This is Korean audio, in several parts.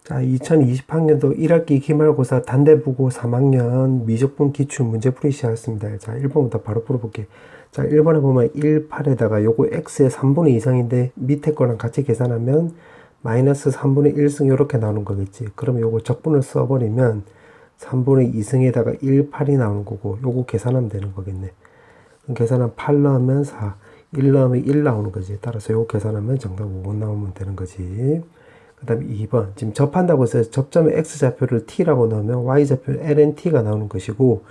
자, 2020학년도 1학기 기말고사 단대부고 3학년 미적분 기출 문제풀이 시작했습니다. 자, 1번부터 바로 풀어볼게. 자, 1번에 보면 18에다가 요거 x의 3분의 2 이상인데 밑에 거랑 같이 계산하면 마이너스 3분의 1승 이렇게 나오는 거겠지. 그럼 요거 적분을 써버리면 3분의 2승에다가 18이 나오는 거고 요거 계산하면 되는 거겠네. 그럼 계산하면 8 넣으면 4, 1 넣으면 1 나오는 거지. 따라서 요거 계산하면 정답 5 나오면 되는 거지. 그 다음에 2번. 지금 접한다고 해서 접점의 x좌표를 t라고 넣으면 y좌표는 lnt가 나오는 것이고,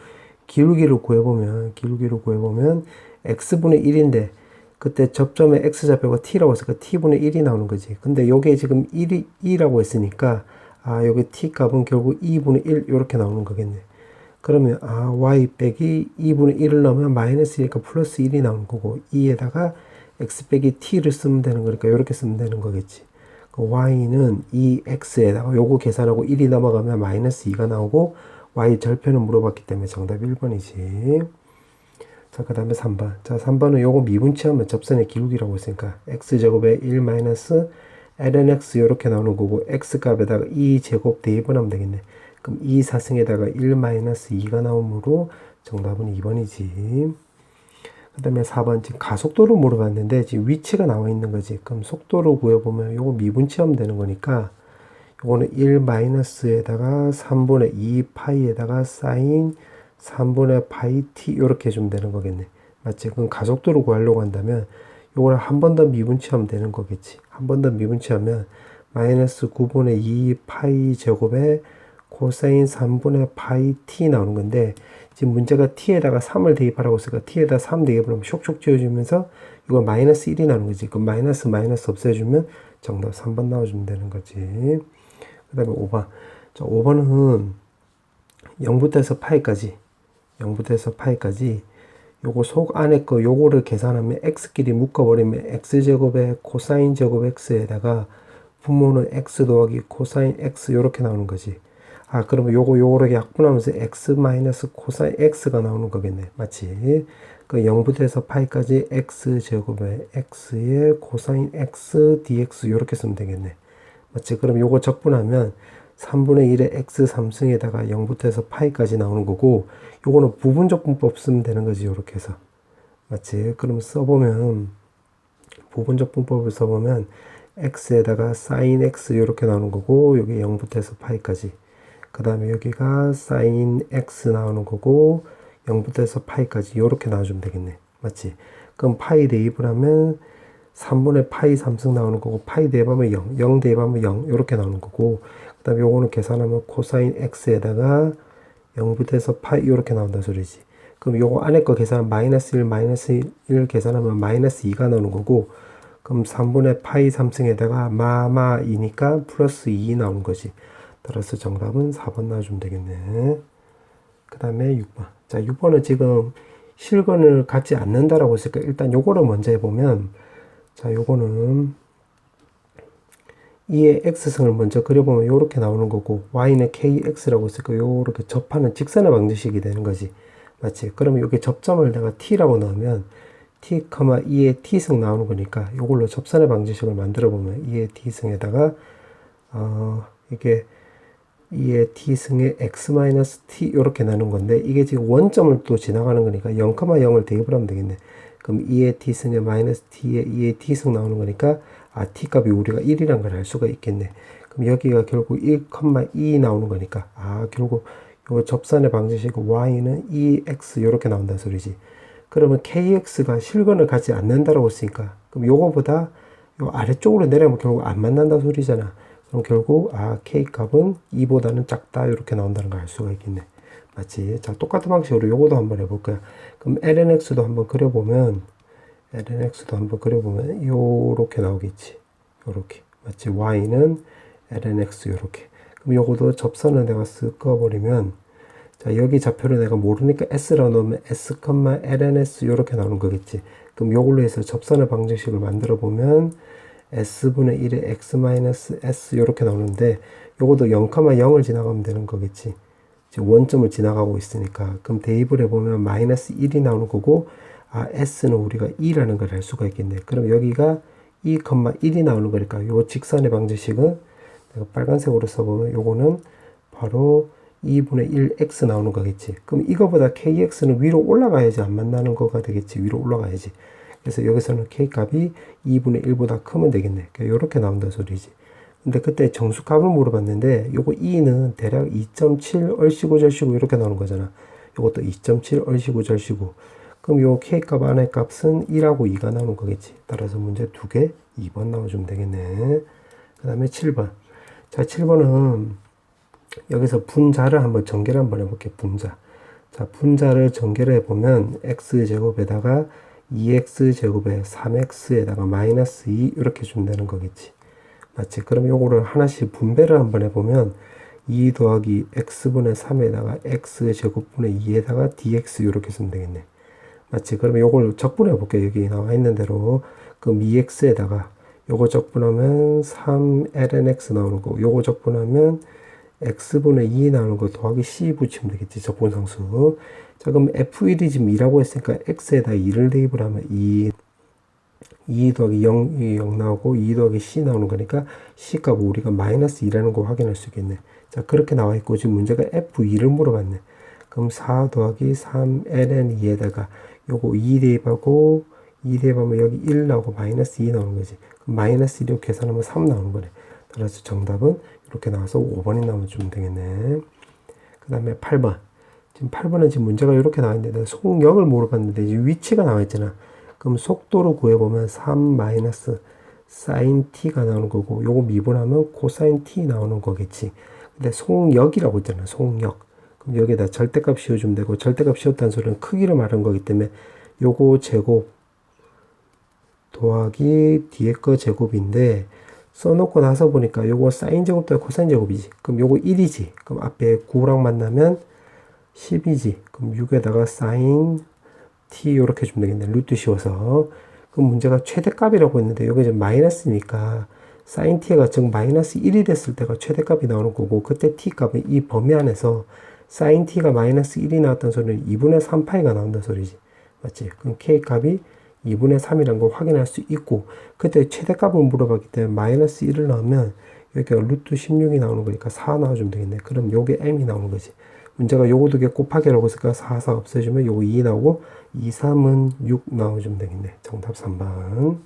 기울기를 구해보면 x분의 1인데, 그때 접점의 x좌표가 t라고 했으니까 t분의 1이 나오는 거지. 근데 요게 지금 2라고 했으니까, 요게 t 값은 결국 2분의 1 이렇게 나오는 거겠네. 그러면 y 빼기 2분의 1을 넣으면 마이너스 1이니까 플러스 1이 나오는 거고, 2에다가 x 빼기 t를 쓰면 되는 거니까 이렇게 쓰면 되는 거겠지. y는 2x에다가 요거 계산하고 1이 넘어가면 마이너스 2가 나오고, y 절편을 물어봤기 때문에 정답 1번이지. 자, 그 다음에 3번. 자, 3번은 요거 미분치하면 접선의 기울기라고 했으니까 x제곱에 1 마이너스 lnx 요렇게 나오는 거고, x값에다가 2제곱 대입을 하면 되겠네. 그럼 2 4승에다가 1 마이너스 2가 나오므로 정답은 2번이지. 그 다음에 4번 지금 가속도를 물어봤는데 지금 위치가 나와 있는 거지. 그럼 속도를 구해보면 요거 미분치하면 되는 거니까 요거는 1 마이너스에다가 3분의 2 파이에다가 사인 3분의 파이 t 이렇게 해주면 되는 거겠네. 맞지? 그럼 가속도를 구하려고 한다면 요걸 한 번 더 미분치하면 되는 거겠지. 한 번 더 미분치하면 마이너스 9분의 2 파이 제곱에 코사인 3분의 파이 t 나오는 건데, 지금 문제가 t에다가 3을 대입하라고 했으니까 t에다 3 대입을 하면 쇽쇽 지워주면서 이거 마이너스 1이 나오는 거지. 그럼 마이너스 없애주면 정답 3번 나와주면 되는 거지. 그 다음에 5번. 자, 5번은 0부터 해서 파이까지 요거 속 안에 거 요거를 계산하면 x끼리 묶어버리면 x제곱에 코사인 제곱 x에다가 분모는 x 더하기 코사인 x 요렇게 나오는 거지. 그러면 요거를 약분하면서 x 마이너스 코사인 x가 나오는 거겠네. 맞지? 그 0부터 해서 파이까지 x제곱에 x의 코사인 x dx 요렇게 쓰면 되겠네. 맞지? 그럼 요거 적분하면 3분의 1의 x 3승에다가 0부터 해서 파이까지 나오는 거고, 요거는 부분적분법 쓰면 되는 거지. 요렇게 해서. 맞지? 그럼 써보면, 부분적분법을 써보면 x에다가 sin x 요렇게 나오는 거고, 여기 0부터 해서 파이까지. 그 다음에 여기가 sin x 나오는 거고 0부터 해서 파이까지 이렇게 나와주면 되겠네. 맞지? 그럼 파이 대입을 하면 3분의 파이 3승 나오는 거고, 파이 대입하면 0 대입하면 0 이렇게 나오는 거고, 그 다음에 요거는 계산하면 코사인 x에다가 0부터 해서 파이 이렇게 나온다 소리지. 그럼 요거 안에 거 계산하면 마이너스 1 계산하면 마이너스 2가 나오는 거고, 그럼 3분의 파이 3승에다가 마마 2니까 플러스 2 나오는 거지. 따라서 정답은 4번 나와주면 되겠네. 그 다음에 6번. 자, 6번은 지금 실근을 갖지 않는다라고 했으니까 일단 요거를 먼저 해보면, 자, 요거는 2의 x승을 먼저 그려보면 요렇게 나오는 거고, y는 kx라고 했으니까 요렇게 접하는 직선의 방정식이 되는 거지. 맞지? 그러면 여기 접점을 내가 t라고 넣으면 t, 2의 t승 나오는 거니까 요걸로 접선의 방정식을 만들어 보면 2의 t승에다가 이게 2의 t승에 x-t 이렇게 나눈 건데, 이게 지금 원점을 또 지나가는 거니까 0,0을 대입을 하면 되겠네. 그럼 2의 t승에 마이너스 t에 2의 t승 나오는 거니까 t 값이 우리가 1이란 걸 알 수가 있겠네. 그럼 여기가 결국 1,2 나오는 거니까 결국 요 접선의 방정식 y는 2x 이렇게 나온다는 소리지. 그러면 kx가 실근을 갖지 않는다라고 했으니까 그럼 요거보다 요 아래쪽으로 내려면 결국 안 만난다는 소리잖아. 그럼 결국 k 값은 2보다는 작다 이렇게 나온다는 걸 알 수가 있겠네. 맞지? 자, 똑같은 방식으로 요거도 한번 해볼 거야. 그럼 lnx도 한번 그려보면 요렇게 나오겠지. 요렇게. 맞지? y는 lnx 요렇게. 그럼 요거도 접선을 내가 쓱 그어버리면, 자, 여기 좌표를 내가 모르니까 s라고 넣으면 s, lns 요렇게 나오는 거겠지. 그럼 요걸로 해서 접선의 방정식을 만들어 보면 s분의 1의 x-s 이렇게 나오는데, 요것도 0,0을 지나가면 되는 거겠지. 지금 원점을 지나가고 있으니까. 그럼 대입을 해보면 마이너스 1이 나오는 거고, s는 우리가 2라는 걸 알 수가 있겠네. 그럼 여기가 2,1이 나오는 거니까 요 직선의 방정식은 내가 빨간색으로 써보면 요거는 바로 2분의 1x 나오는 거겠지. 그럼 이거보다 kx는 위로 올라가야지 안 만나는 거가 되겠지. 위로 올라가야지. 그래서 여기서는 k 값이 2분의 1보다 크면 되겠네. 이렇게 나온다 소리지. 근데 그때 정수값을 물어봤는데 요거 2는 대략 2.7 얼씨구 절씨구 이렇게 나오는 거잖아. 요것도 2.7 얼씨구 절씨구. 그럼 요 k값 안의 값은 1하고 2가 나오는 거겠지. 따라서 문제 2개 2번 나와주면 되겠네. 그 다음에 7번. 자, 7번은 여기서 분자를 한번 전개를 한번 해볼게요. 분자. 자, 분자를 전개를 해보면 x제곱에다가 2x제곱에 3x에다가 마이너스 2 이렇게 준다는 거겠지. 맞지? 그럼 요거를 하나씩 분배를 한번 해보면 2 더하기 x분의 3에다가 x제곱분의 2에다가 dx 이렇게 쓰면 되겠네. 맞지? 그러면 요걸 적분해 볼게요. 여기 나와 있는 대로. 그럼 2x에다가 요거 적분하면 3lnx 나오는 거. 요거 적분하면 x분의 2 나오는 거 더하기 c 붙이면 되겠지. 적분상수. 자, 그럼 f1이 지금 2라고 했으니까 x에다 2를 대입을 하면 2 더하기 0 나오고 2 더하기 c 나오는 거니까 c 값 우리가 마이너스 2라는 거 확인할 수 있겠네. 자, 그렇게 나와 있고 지금 문제가 f2를 물어봤네. 그럼 4 더하기 3ln2에다가 요거 2 대입하고 2 대입하면 여기 1 나오고 마이너스 2 나오는 거지. 그럼 마이너스 1로 계산하면 3 나오는 거네. 따라서 정답은 이렇게 나와서 5번이 나오면 주면 되겠네. 그 다음에 8번. 지금 8번은 지금 문제가 이렇게 나와 있는데 속력을 물어봤는데 이제 위치가 나와 있잖아. 그럼 속도로 구해보면 3 마이너스 사인 t가 나오는 거고 요거 미분하면 코사인 t 나오는 거겠지. 근데 속력이라고 있잖아. 속력. 그럼 여기에다 절대값 씌워주면 되고 절대값 씌웠다는 소리는 크기를 말한 거기 때문에 요거 제곱 더하기 뒤에 거 제곱인데 써놓고 나서 보니까 요거 사인 제곱 더하기 코사인 제곱이지. 그럼 요거 1이지. 그럼 앞에 9랑 만나면 10이지. 그럼 6에다가 사인 t 이렇게 주면 되겠네. 루트 씌워서. 그럼 문제가 최대값이라고 했는데 여기 지금 마이너스니까 사인 t가 즉 마이너스 1이 됐을 때가 최대값이 나오는 거고 그때 t 값은 이 범위 안에서 사인 t가 마이너스 1이 나왔던 소리는 2분의 3파이가 나온다는 소리지. 맞지? 그럼 k 값이 2분의 3이라는 걸 확인할 수 있고 그때 최대값을 물어봤기 때문에 마이너스 1을 넣으면 여기가 루트 16이 나오는 거니까 4 나와주면 되겠네. 그럼 요게 m이 나오는 거지. 문제가 요거 두 개 곱하기라고 했으니까 4, 4 없애주면 요거 2 나오고 2, 3은 6 나와주면 되겠네. 정답 3번.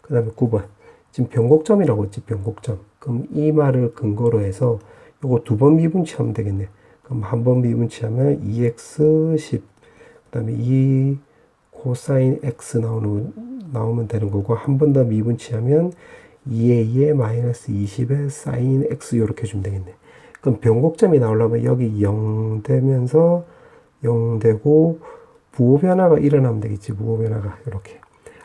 그 다음에 9번. 지금 변곡점이라고 했지, 변곡점. 그럼 이 말을 근거로 해서 요거 두 번 미분치하면 되겠네. 그럼 한 번 미분치하면 2x10. 그 다음에 2 코사인 x 나오면 되는 거고 한 번 더 미분치하면 2에 2에 마이너스 20에 사인 x 이렇게 주면 되겠네. 그럼 변곡점이 나오려면 여기 0 되면서 0 되고 부호 변화가 일어나면 되겠지. 부호 변화가 이렇게.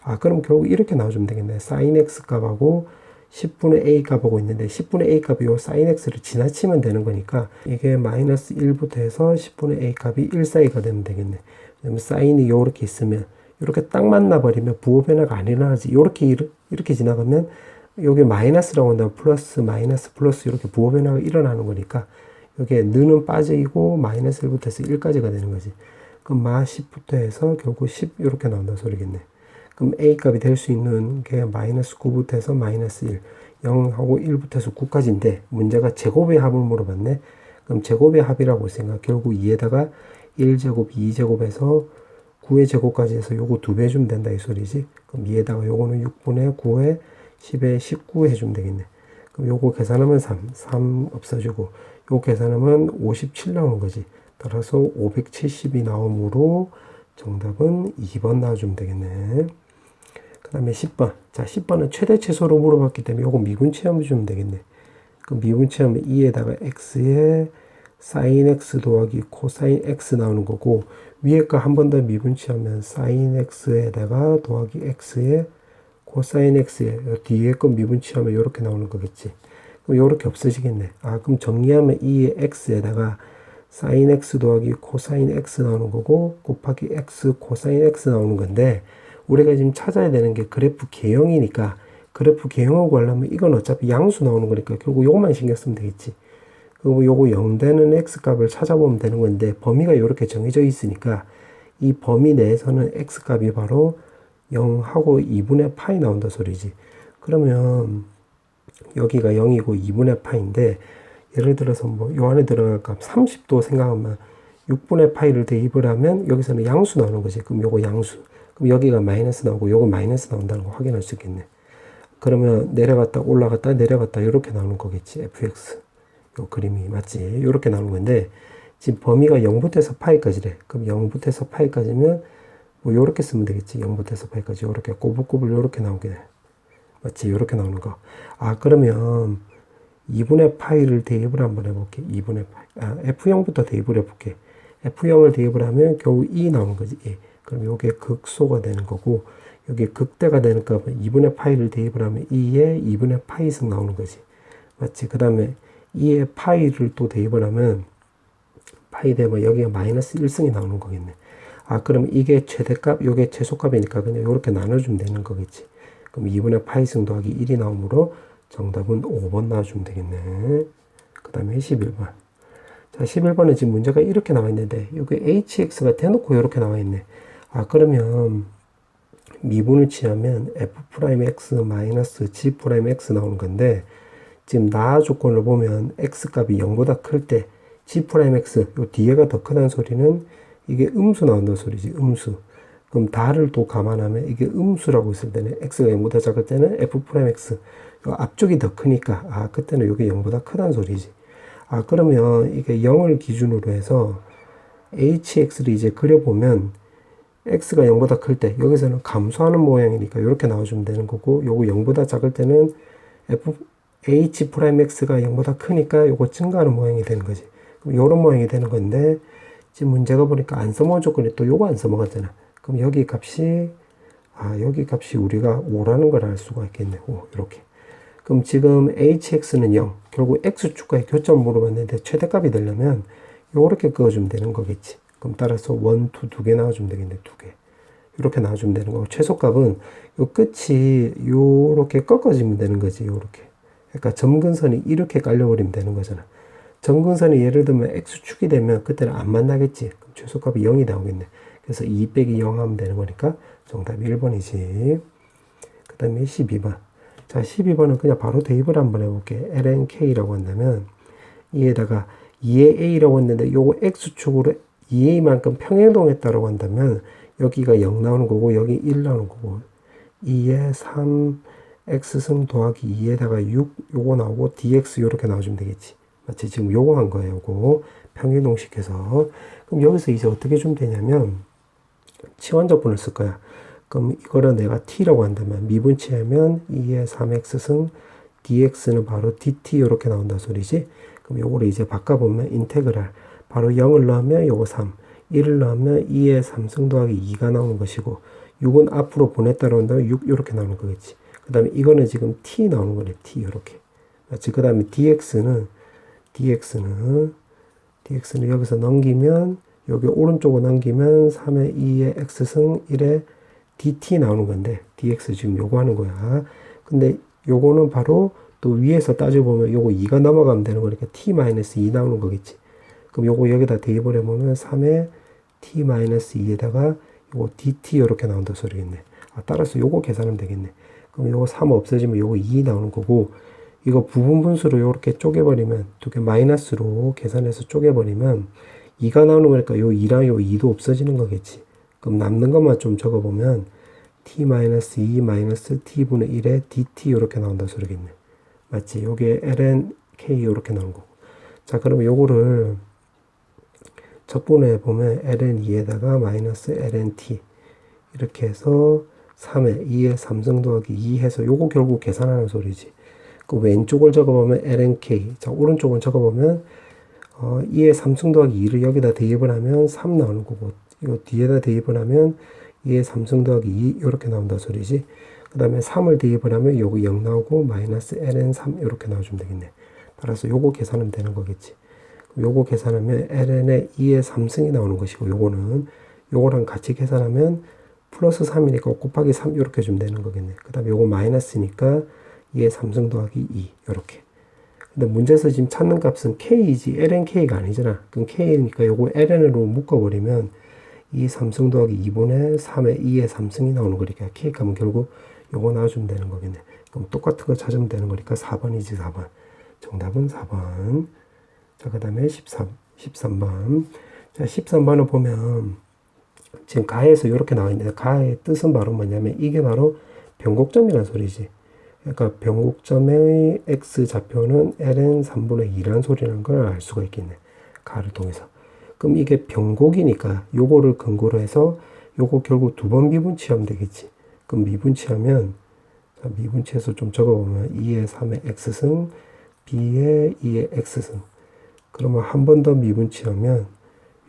아, 그럼 결국 이렇게 나와주면 되겠네. 사인 x 값하고 10분의 a 값하고 있는데 10분의 a 값이 요 사인 x를 지나치면 되는 거니까 이게 마이너스 1부터 해서 10분의 a 값이 1 사이가 되면 되겠네. 왜냐면 사인이 요렇게 있으면 이렇게 딱 만나버리면 부호 변화가 안 일어나지. 이렇게 지나가면 여기 마이너스라고 한다면 플러스 마이너스 플러스 이렇게 부호 변화가 일어나는 거니까 여기에 는은 빠지고 마이너스 1부터 해서 1까지가 되는 거지. 그럼 마 10부터 해서 결국 10 이렇게 나온다 소리겠네. 그럼 a 값이 될 수 있는 게 마이너스 9부터 해서 마이너스 1 0하고 1부터 해서 9까지인데 문제가 제곱의 합을 물어봤네. 그럼 제곱의 합이라고 했으니까 결국 2에다가 1제곱 2제곱에서 9의 제곱까지 해서 요거 2배 주면 된다 이 소리지. 그럼 2에다가 요거는 6분의 9에 10에 19 해주면 되겠네. 그럼 요거 계산하면 3 없어지고 요거 계산하면 57 나오는 거지. 따라서 570이 나오므로 정답은 2번 나와주면 되겠네. 그 다음에 10번. 자, 10번은 최대 최소로 물어봤기 때문에 요거 미분치하면 주면 되겠네. 그럼 미분치하면 2에다가 x에 사인 x 더하기 코사인 x 나오는 거고 위에 거 한 번 더 미분치하면 사인 x에다가 더하기 x에 코사인 x에 뒤에 거 미분치하면 이렇게 나오는 거겠지. 그럼 이렇게 없어지겠네. 아, 그럼 정리하면 2의 x에다가 사인 x 더하기 코사인 x 나오는 거고 곱하기 x 코사인 x 나오는 건데 우리가 지금 찾아야 되는 게 그래프 개형이니까 그래프 개형을 구하려면 이건 어차피 양수 나오는 거니까 결국 요것만 신경 쓰면 되겠지. 그리고 요거 0 되는 x 값을 찾아보면 되는 건데 범위가 이렇게 정해져 있으니까 이 범위 내에서는 x 값이 바로 0하고 2분의 파이 나온다 소리지. 그러면 여기가 0이고 2분의 파인데, 예를 들어서 뭐 요 안에 들어갈 값 30도 생각하면 6분의 파이를 대입을 하면 여기서는 양수 나오는 거지. 그럼 요거 양수. 그럼 여기가 마이너스 나오고 요거 마이너스 나온다는 거 확인할 수 있겠네. 그러면 내려갔다 올라갔다 내려갔다 이렇게 나오는 거겠지. fx. 요 그림이 맞지? 요렇게 나오는 건데, 지금 범위가 0부터 파이까지래. 그럼 0부터 파이까지면 뭐 요렇게 쓰면 되겠지. 0부터 파이까지 요렇게 꼬불꼬불 요렇게 나오게 돼. 맞지? 요렇게 나오는 거. 아, 그러면 2분의 파이를 대입을 한번 해볼게. 2분의 파이. F0부터 대입을 해볼게. F0을 대입을 하면 결국 2 나오는 거지. 2. 그럼 요게 극소가 되는 거고, 여기 극대가 되는 값은 2분의 파이를 대입을 하면 2에 2분의 파이승 나오는 거지. 맞지? 그 다음에 2에 파이를 또 대입을 하면 파이 되면 여기가 마이너스 1승이 나오는 거겠네. 아, 그럼 이게 최대값, 요게 최소값이니까 그냥 요렇게 나눠주면 되는 거겠지. 그럼 2분의 파이승 더하기 1이 나오므로 정답은 5번 나와주면 되겠네. 그 다음에 11번. 자, 11번은 지금 문제가 이렇게 나와 있는데, 여기 hx가 대놓고 이렇게 나와 있네. 아, 그러면 미분을 취하면 f'x 마이너스 g'x 나오는 건데, 지금 나 조건을 보면 x 값이 0보다 클 때 g'x, 요 뒤에가 더 크다는 소리는 이게 음수 나온다는 소리지, 음수. 그럼 다를 또 감안하면 이게 음수라고 있을 때는 x가 0보다 작을 때는 f'x, 요 앞쪽이 더 크니까, 아, 그때는 이게 0보다 크다는 소리지. 아, 그러면 이게 0을 기준으로 해서 hx를 이제 그려보면 x가 0보다 클 때 여기서는 감소하는 모양이니까 이렇게 나와주면 되는 거고, 요거 0보다 작을 때는 h'x가 0보다 크니까 요거 증가하는 모양이 되는 거지. 그럼 요런 모양이 되는 건데, 지금 문제가 보니까 안 써먹은 조건이 또 요거 안 써먹었잖아. 그럼 여기 값이, 여기 값이 우리가 5라는 걸 알 수가 있겠네. 5, 이렇게. 그럼 지금 hx는 0. 결국 x축과의 교점을 물어봤는데 최대값이 되려면 요렇게 그어주면 되는 거겠지. 그럼 따라서 1, 2, 2개 나와주면 되겠네. 2개. 이렇게 나와주면 되는 거고, 최소값은 요 끝이 요렇게 꺾어지면 되는 거지. 요렇게. 그러니까 점근선이 이렇게 깔려버리면 되는 거잖아. 점근선이 예를 들면 x축이 되면 그때는 안 만나겠지. 그럼 최소값이 0이 나오겠네. 그래서 2 빼기 0 하면 되는 거니까 정답이 1번이지. 그 다음에 12번. 자, 12번은 그냥 바로 대입을 한번 해볼게. lnk라고 한다면, 이에다가 2의 a라고 했는데, 요거 x축으로 2a만큼 평행동했다라고 한다면, 여기가 0 나오는 거고, 여기 1 나오는 거고, 2에 3, x승 더하기 2에다가 6, 요거 나오고, dx 요렇게 나와주면 되겠지. 마치 지금 요거 한 거예요. 요거. 평행동식해서. 그럼 여기서 이제 어떻게 주면 되냐면, 치환적분을 쓸 거야. 그럼 이거를 내가 t라고 한다면 미분치하면 2의 3x승 dx는 바로 dt 이렇게 나온다 소리지. 그럼 요거를 이제 바꿔보면 인테그랄 바로 0을 넣으면 요거 3, 1을 넣으면 2의 3승 더하기 2가 나오는 것이고, 6은 앞으로 보냈다고 한다면 6 이렇게 나오는 거겠지. 그 다음에 이거는 지금 t 나오는 거네. t 이렇게. 맞지? 그 다음에 dx는 여기서 넘기면, 여기 오른쪽으로 넘기면 3의 2의 x승 1의 dt 나오는 건데, dx 지금 요거 하는 거야. 근데 요거는 바로 또 위에서 따져보면 요거 2가 넘어가면 되는 거니까 t-2 나오는 거겠지. 그럼 요거 여기다 대입을 해보면 3의 t-2에다가 요거 dt 이렇게 나온다 소리겠네. 따라서 요거 계산하면 되겠네. 그럼 요거 3 없어지면 요거 2 나오는 거고, 이거 부분 분수로 요렇게 쪼개버리면, 두 개 마이너스로 계산해서 쪼개버리면 2가 나오는 거니까 요 2랑 요 2도 없어지는 거겠지. 그럼 남는 것만 좀 적어보면 t-2 마이너스 t분의 1에 dt 이렇게 나온다 소리겠네. 맞지? 요게 lnk 이렇게 나온 거고. 자, 그러면 요거를 적분해 보면 ln2에다가 마이너스 lnt 이렇게 해서 3에 2에 3승 더하기 2 해서 요거 결국 계산하는 소리지. 그 왼쪽을 적어보면 lnk. 자, 오른쪽은 적어보면 2에 3승 더하기 2를 여기다 대입을 하면 3 나오는 거고, 이거 뒤에다 대입을 하면 2에 3승 더하기 2 이렇게 나온다 소리지. 그 다음에 3을 대입을 하면 요거 0 나오고 마이너스 ln3 이렇게 나와주면 되겠네. 따라서 요거 계산하면 되는 거겠지. 요거 계산하면 ln의 2에 3승이 나오는 것이고, 요거랑 같이 계산하면 플러스 3이니까 곱하기 3 이렇게 주면 되는 거겠네. 그 다음에 요거 마이너스니까 2에 3승 더하기 2 이렇게. 근데 문제에서 지금 찾는 값은 k이지 lnk가 아니잖아. 그럼 k니까 요거 ln으로 묶어버리면 2 3승 더하기 2분의 3의 2의 3승이 나오는 거니까 k 값은 결국 요거 나와주면 되는 거겠네. 그럼 똑같은 거 찾으면 되는 거니까 4번이지 4번. 정답은 4번. 자, 그 다음에 13번. 자, 13번을 보면 지금 가에서 이렇게 나와 있는데 가의 뜻은 바로 뭐냐면 이게 바로 변곡점이라는 소리지. 그러니까 변곡점의 x좌표는 ln 3분의 2라는 소리라는 걸 알 수가 있겠네. 가를 통해서. 그럼 이게 변곡이니까 요거를 근거로 해서 요거 결국 두 번 미분치하면 되겠지. 그럼 미분치하면 자, 미분치해서 좀 적어보면 2의 3의 x승 b의 2의 x승. 그러면 한 번 더 미분치하면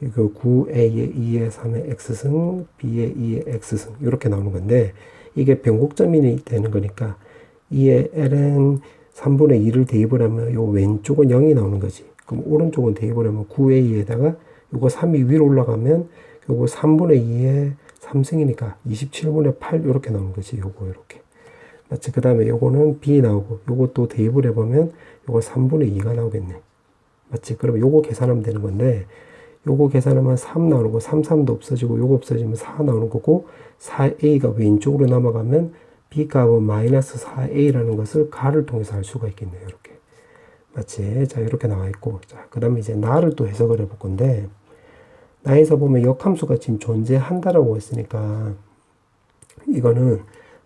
이거 9a의 2의 3의 x승 b의 2의 x승 이렇게 나오는 건데 이게 변곡점이 되는 거니까 2의 ln 3분의 2를 대입을 하면 요 왼쪽은 0이 나오는 거지. 그럼 오른쪽은 대입을 하면 9a에다가 요거 3이 위로 올라가면 요거 3분의 2의 3승이니까 27분의 8 이렇게 나오는 거지. 요거 이렇게. 맞지? 그 다음에 요거는 b 나오고 요것도 대입을 해보면 요거 3분의 2가 나오겠네. 맞지? 그러면 요거 계산하면 되는 건데 요거 계산하면 3 나오는 거 3, 3도 없어지고 요거 없어지면 4 나오는 거고 4a가 왼쪽으로 넘어가면 b값은 마이너스 4a라는 것을 가를 통해서 알 수가 있겠네요. 이렇게. 맞지? 자, 이렇게 나와 있고. 자, 그 다음에 이제 나를 또 해석을 해볼 건데, 나에서 보면 역함수가 지금 존재한다라고 했으니까, 이거는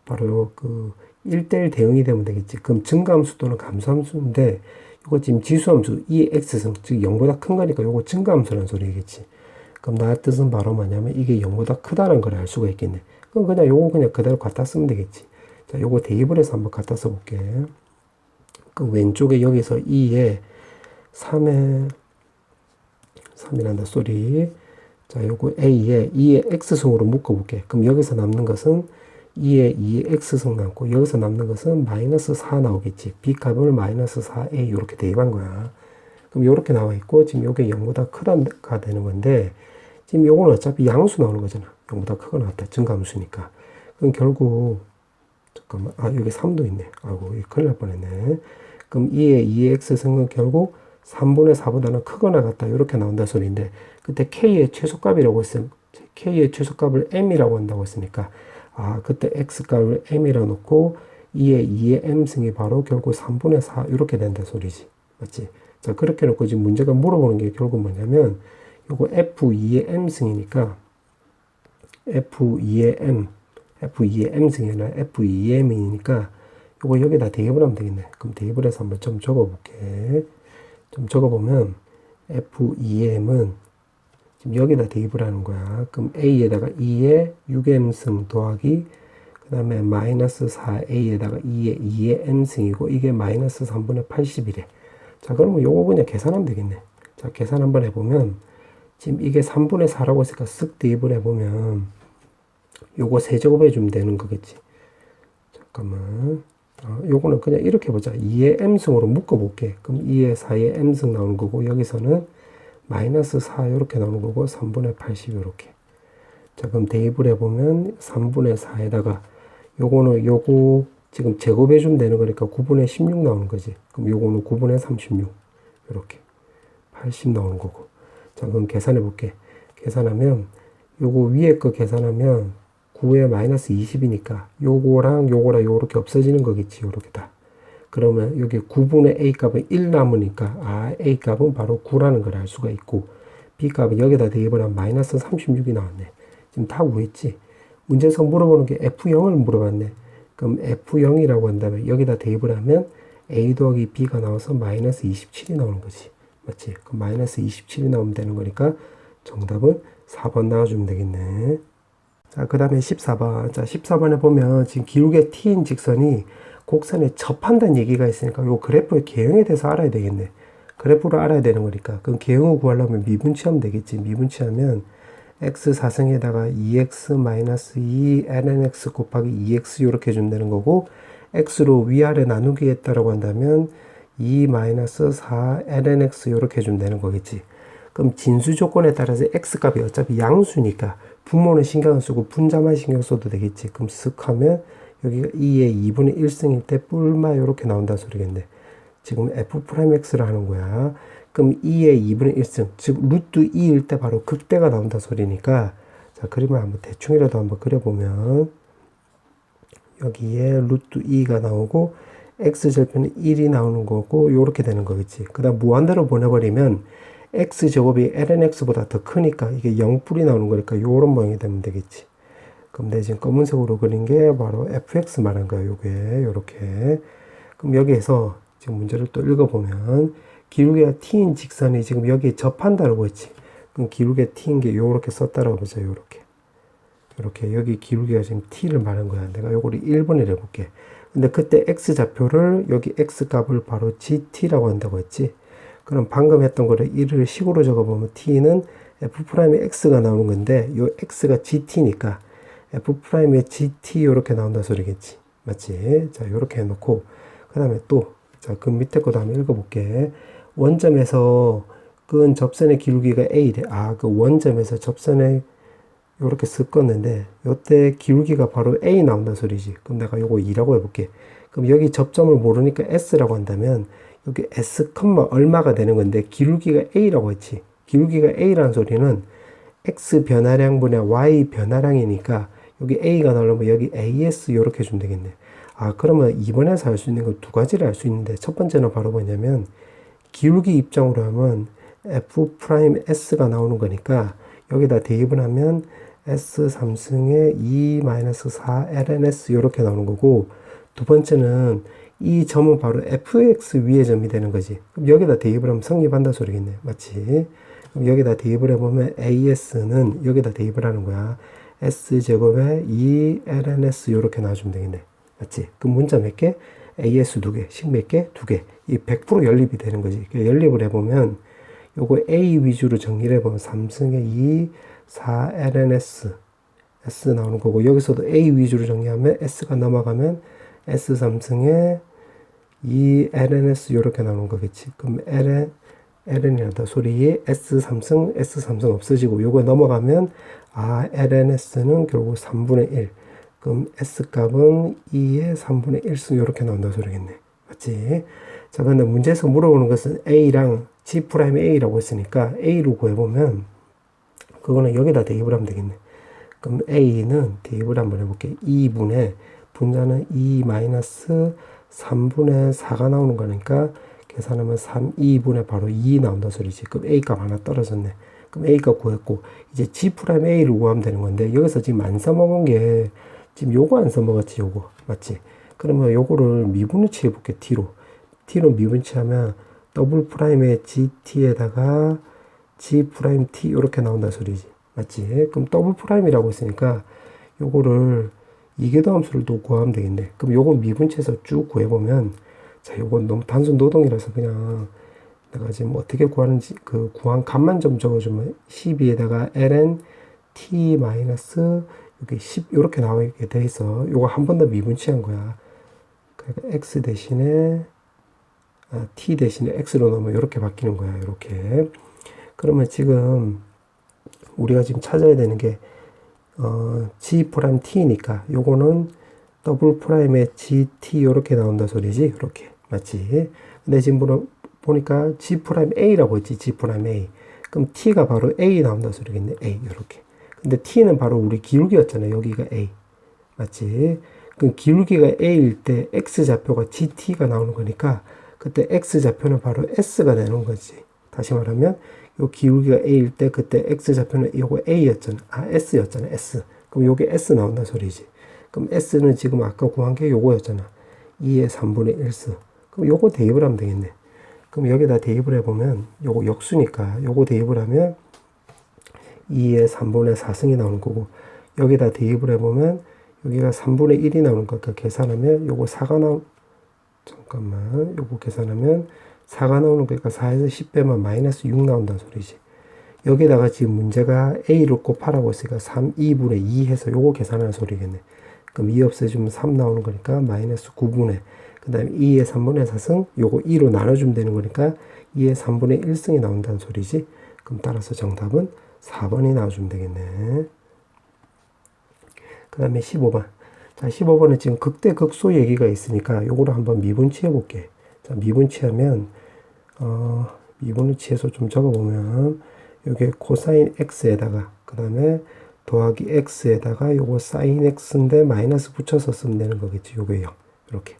바로 그 1대1 대응이 되면 되겠지. 그럼 증가함수 또는 감소함수인데, 이거 지금 지수함수, 이 x승, 즉 0보다 큰 거니까 이거 증가함수라는 소리겠지. 그럼 나 뜻은 바로 뭐냐면 이게 0보다 크다는 걸 알 수가 있겠네. 그럼 그냥 요거 그냥 그대로 갖다 쓰면 되겠지. 자, 요거 대입을 해서 한번 갖다 써볼게. 그 왼쪽에 여기서 2에 3이란다 소리. 자, 요거 A에 2의 X승으로 묶어볼게. 그럼 여기서 남는 것은 2의 2의 X승 남고, 여기서 남는 것은 마이너스 4 나오겠지. B값을 마이너스 4A 이렇게 대입한 거야. 그럼 요렇게 나와 있고, 지금 요게 0보다 크다가 되는 건데, 지금 요거는 어차피 양수 나오는 거잖아. 0보다 크거 나왔다. 증가함수니까. 그럼 결국, 잠깐만, 여기 3도 있네. 아이고, 큰일 날 뻔했네. 그럼 2의 2의 X승은 결국 3분의 4보다는 크거나 같다. 이렇게 나온다 소리인데, 그때 K의 최소값이라고 했으면, K의 최소값을 M이라고 한다고 했으니까, 그때 X값을 M이라 놓고, 2의 2의 M승이 바로 결국 3분의 4, 이렇게 된다 소리지. 맞지? 자, 그렇게 놓고 지금 문제가 물어보는 게 결국 뭐냐면, 요거 F2의 M승이니까, F2의 M승이 아니라 F2의 M이니까, 요거 여기다 대입을 하면 되겠네. 그럼 대입을 해서 한번 좀 적어볼게. 좀 적어보면 F2M은 지금 여기다 대입을 하는 거야. 그럼 A에다가 2의 6M승 더하기 그 다음에 마이너스 4A에다가 2의 2의 M승이고 이게 마이너스 3분의 80이래. 자, 그러면 요거 그냥 계산하면 되겠네. 자, 계산 한번 해보면 지금 이게 3분의 4라고 했으니까 쓱 대입을 해보면 요거 세제곱해 주면 되는 거겠지. 잠깐만. 요거는 그냥 이렇게 보자. 2의 m승으로 묶어볼게. 그럼 2의 4의 m승 나오는 거고, 여기서는 마이너스 4 이렇게 나오는 거고, 3분의 80 이렇게. 자, 그럼 대입을 해보면 3분의 4에다가 요거는 요거 지금 제곱해주면 되는 거니까 9분의 16 나오는 거지. 그럼 요거는 9분의 36 이렇게 80 나오는 거고. 자, 그럼 계산해 볼게. 계산하면 요거 위에 거 계산하면 9에 마이너스 20이니까 요거랑 요거랑 요렇게 없어지는 거겠지. 요렇게 다. 그러면 여기 9분의 A 값은 1 남으니까 A 값은 바로 9라는 걸 알 수가 있고 B 값은 여기다 대입을 하면 마이너스 36이 나왔네. 지금 다 구했지. 문제에서 물어보는 게 F0을 물어봤네. 그럼 F0이라고 한다면 여기다 대입을 하면 A 더하기 B가 나와서 마이너스 27이 나오는 거지. 맞지? 그럼 마이너스 27이 나오면 되는 거니까 정답은 4번 나와주면 되겠네. 자, 그 다음에 14번. 자, 14번에 보면 지금 기울기의 t인 직선이 곡선에 접한다는 얘기가 있으니까 요 그래프의 개형에 대해서 알아야 되겠네. 그래프를 알아야 되는 거니까. 그럼 개형을 구하려면 미분치하면 되겠지. 미분치하면 x 4승에다가 2x-2 lnx 곱하기 2x 이렇게 준다는 거고 x로 위아래 나누기 했다라고 한다면 2-4 lnx 이렇게 준다는 거겠지. 그럼 진수 조건에 따라서 x값이 어차피 양수니까 분모는 신경 안 쓰고 분자만 신경 써도 되겠지. 그럼 쓱 하면 여기가 2의 2분의 1승일 때 뿔마 이렇게 나온다 소리겠네. 지금 f'x를 하는 거야. 그럼 2의 2분의 1승, 즉 루트 2일 때 바로 극대가 나온다 소리니까 자, 그림을 한번 대충이라도 한번 그려보면 여기에 루트 2가 나오고 x절편은 1이 나오는 거고 요렇게 되는 거겠지. 그 다음 무한대로 보내버리면 x제곱이 lnx보다 더 크니까 이게 0뿔이 나오는 거니까 요런 모양이 되면 되겠지. 그럼 내 지금 검은색으로 그린 게 바로 fx 말한 거야. 요게 요렇게. 그럼 여기에서 지금 문제를 또 읽어보면 기울기가 t인 직선이 지금 여기에 접한다라고 했지. 그럼 기울기가 t인 게 요렇게 썼다라고 보자. 요렇게. 이렇게 여기 기울기가 지금 t를 말한 거야. 내가 요거를 1번을 해볼게. 근데 그때 x좌표를 여기 x값을 바로 gt라고 한다고 했지. 그럼 방금 했던 거를 1을 식으로 적어보면 t는 f'의 x가 나오는 건데 요 x가 gt니까 f'의 gt 요렇게 나온다 소리겠지. 맞지? 자, 요렇게 해놓고 그 다음에 또 자, 그 밑에 거 다음에 읽어볼게. 원점에서 끈 접선의 기울기가 a래. 아, 그 원점에서 접선의 요렇게 섞었는데 요때 기울기가 바로 A 나온다는 소리지. 그럼 내가 요거 2라고 해볼게. 그럼 여기 접점을 모르니까 S라고 한다면 여기 S, 얼마가 되는 건데 기울기가 A라고 했지. 기울기가 A라는 소리는 X 변화량분의 Y 변화량이니까 여기 A가 나오려면 여기 AS 요렇게 해주면 되겠네. 아, 그러면 2번에서 할 수 있는 건 두 가지를 알 수 있는데 첫 번째는 바로 뭐냐면 기울기 입장으로 하면 F'S가 나오는 거니까 여기다 대입을 하면 S3승의 2-4lns 이렇게 나오는 거고 두 번째는 이 점은 바로 fx 위의 점이 되는 거지. 그럼 여기다 대입을 하면 성립한다 소리겠네. 맞지? 그럼 여기다 대입을 해보면 as는 여기다 대입을 하는 거야. s제곱에 2lns 이렇게 나와주면 되겠네. 맞지? 그럼 문자 몇 개? as 두 개, 식 몇 개? 두 개. 이 100% 연립이 되는 거지. 연립을 해보면 요거 a 위주로 정리를 해보면 3승의 2 4lns s 나오는 거고 여기서도 a 위주로 정리하면 s가 넘어가면 s3승에 2lns 이렇게 나오는 거겠지. 그럼 ln이란다 소리에 s3승 없어지고 요거 넘어가면 lns는 결국 3분의 1. 그럼 s값은 2의 3분의 1승 이렇게 나온다 소리겠네. 맞지? 자, 근데 문제에서 물어보는 것은 a랑 g'A라고 했으니까 a로 구해보면 그거는 여기다 대입을 하면 되겠네. 그럼 a는 대입을 한번 해볼게. 2분의 분자는 2-3분의 4가 나오는 거니까 계산하면 2분의 바로 2 나온다 소리지. 그럼 a값 하나 떨어졌네. 그럼 a값 구했고 이제 g'A를 구하면 되는 건데 여기서 지금 안 써먹은 게 지금 요거 안 써먹었지. 요거 맞지? 그러면 요거를 미분치 해볼게. t로 미분치하면 더블 프라임의 gt에다가 G'T 이렇게 나온다 소리지. 맞지? 그럼 더블 프라임이라고 했으니까 요거를 이계도 함수를 또 구하면 되겠네. 그럼 요거 미분치해서 쭉 구해보면 자, 요건 너무 단순 노동이라서 그냥 내가 지금 어떻게 구하는지 그 구한 값만 좀 적어주면 12에다가 ln t 마이너스 여기 10 이렇게 나오게 돼 있어. 요거 한 번 더 미분치한 거야. 그러니까 x 대신에 t 대신에 x로 넣으면 이렇게 바뀌는 거야. 이렇게. 그러면 지금 우리가 지금 찾아야 되는 게 G'T니까 요거는 더블 프라임의 GT 요렇게 나온다 소리지. 이렇게 맞지? 근데 지금 보니까 G'A라고 했지. G'A. 그럼 T가 바로 A 나온다 소리겠네. A 요렇게. 근데 T는 바로 우리 기울기였잖아. 여기가 A. 맞지? 그럼 기울기가 A일 때 X좌표가 GT가 나오는 거니까 그때 X좌표는 바로 S가 되는 거지. 다시 말하면 요 기울기가 A일 때 그때 X좌표는 요거 A였잖아. S였잖아. S. 그럼 요게 S 나온다 소리지. 그럼 S는 지금 아까 구한 게 요거였잖아. 2의 3분의 1수. 그럼 요거 대입을 하면 되겠네. 그럼 여기다 대입을 해보면 요거 역수니까 요거 대입을 하면 2의 3분의 4승이 나오는 거고 여기다 대입을 해보면 여기가 3분의 1이 나오는 거니까 계산하면 요거 4가 잠깐만 요거 계산하면 4가 나오는 거니까 4에서 10 빼면 마이너스 6 나온다는 소리지. 여기다가 지금 문제가 A를 곱하라고 했으니까 2분의 2 해서 요거 계산하는 소리겠네. 그럼 2 없애주면 3 나오는 거니까 마이너스 9분의 그 다음에 2의 3분의 4승 요거 2로 나눠주면 되는 거니까 2의 3분의 1승이 나온다는 소리지. 그럼 따라서 정답은 4번이 나와주면 되겠네. 그 다음에 15번. 자, 15번은 지금 극대극소 얘기가 있으니까 요거를 한번 미분치해 볼게. 자, 미분치하면 미분치해서 좀 적어보면 요게 코사인 x에다가 그 다음에 더하기 x에다가 요거 sin x인데 마이너스 붙여서 쓰면 되는 거겠지. 요게 0. 이렇게.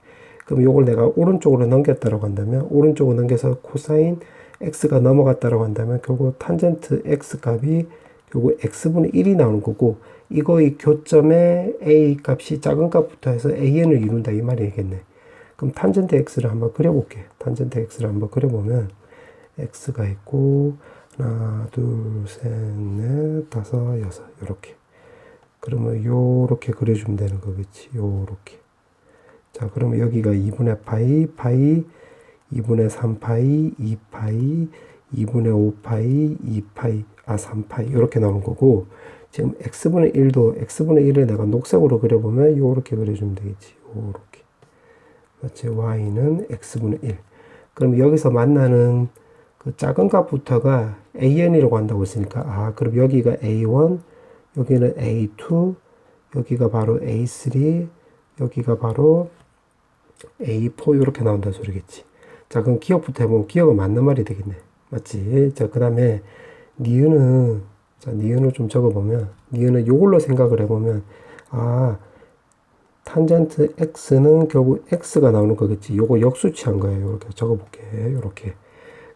그럼 요걸 내가 오른쪽으로 넘겼다라고 한다면, 오른쪽으로 넘겨서 코사인 x가 넘어갔다라고 한다면, 결국 탄젠트 x 값이 결국 x분의 1이 나오는 거고, 이거의 교점에 a 값이 작은 값부터 해서 an을 이룬다 이 말이겠네. 그럼 탄젠트 x를 한번 그려볼게. 탄젠트 x를 한번 그려보면, x가 있고, 하나, 둘, 셋, 넷, 다섯, 여섯, 요렇게. 그러면 요렇게 그려주면 되는 거겠지. 요렇게. 자, 그러면 여기가 2분의 파이, 2분의 3파이, 2파이, 2분의 5파이, 2파이, 3파이 이렇게 나오는 거고, 지금 x분의 1도 x분의 1을 내가 녹색으로 그려보면 요렇게 그려주면 되겠지. 요렇게. 맞지? y는 x분의 1. 그럼 여기서 만나는 그 작은 값부터가 an이라고 한다고 했으니까, 그럼 여기가 a1, 여기는 a2, 여기가 바로 a3, 여기가 바로 A4 이렇게 나온다는 소리겠지. 자, 그럼 기억부터 해보면 기억은 맞는 말이 되겠네. 맞지? 자, 그 다음에 니은은, 자, 니은을 좀 적어보면, 니은은 요걸로 생각을 해보면, 탄젠트 x는 결국 x가 나오는 거겠지. 요거 역수치한 거예요. 이렇게 적어볼게. 요렇게.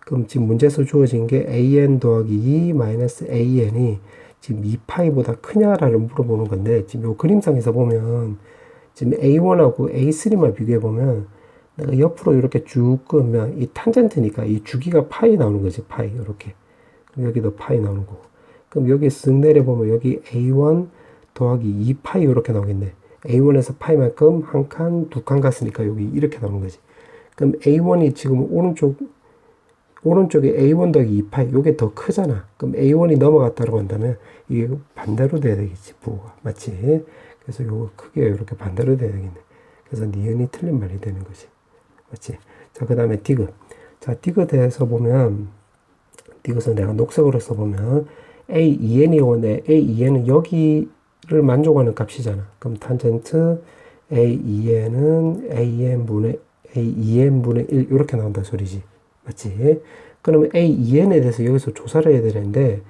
그럼 지금 문제에서 주어진 게 an 더하기 2 마이너스 an이 지금 2파이보다 크냐라를 물어보는 건데, 지금 요 그림상에서 보면, 지금 A1하고 A3만 비교해보면 내가 옆으로 이렇게 쭉 끄면 이 탄젠트니까 이 주기가 파이 나오는 거지. 파이 이렇게. 그럼 여기도 파이 나오는 거고. 그럼 여기 쓱 내려보면 여기 A1 더하기 2파이 이렇게 나오겠네. A1에서 파이만큼 한 칸, 두 칸 갔으니까 여기 이렇게 나오는 거지. 그럼 A1이 지금 오른쪽에 A1 더하기 2파이 요게 더 크잖아. 그럼 A1이 넘어갔다고 한다면 이게 반대로 돼야 되겠지. 부호가. 맞지? 그래서 요거 크게 이렇게 반대로 돼야 되겠네. 그래서 니은이 틀린 말이 되는 거지. 맞지? 자, 그 다음에 디귿. 자, 디귿에서 보면, 디귿은 내가 녹색으로 써보면, A2n이 오네. A2n은 여기를 만족하는 값이잖아. 그럼 탄젠트 A2n은 A2n분의 1 이렇게 나온다는 소리지. 맞지? 그러면 A2n에 대해서 여기서 조사를 해야 되는데,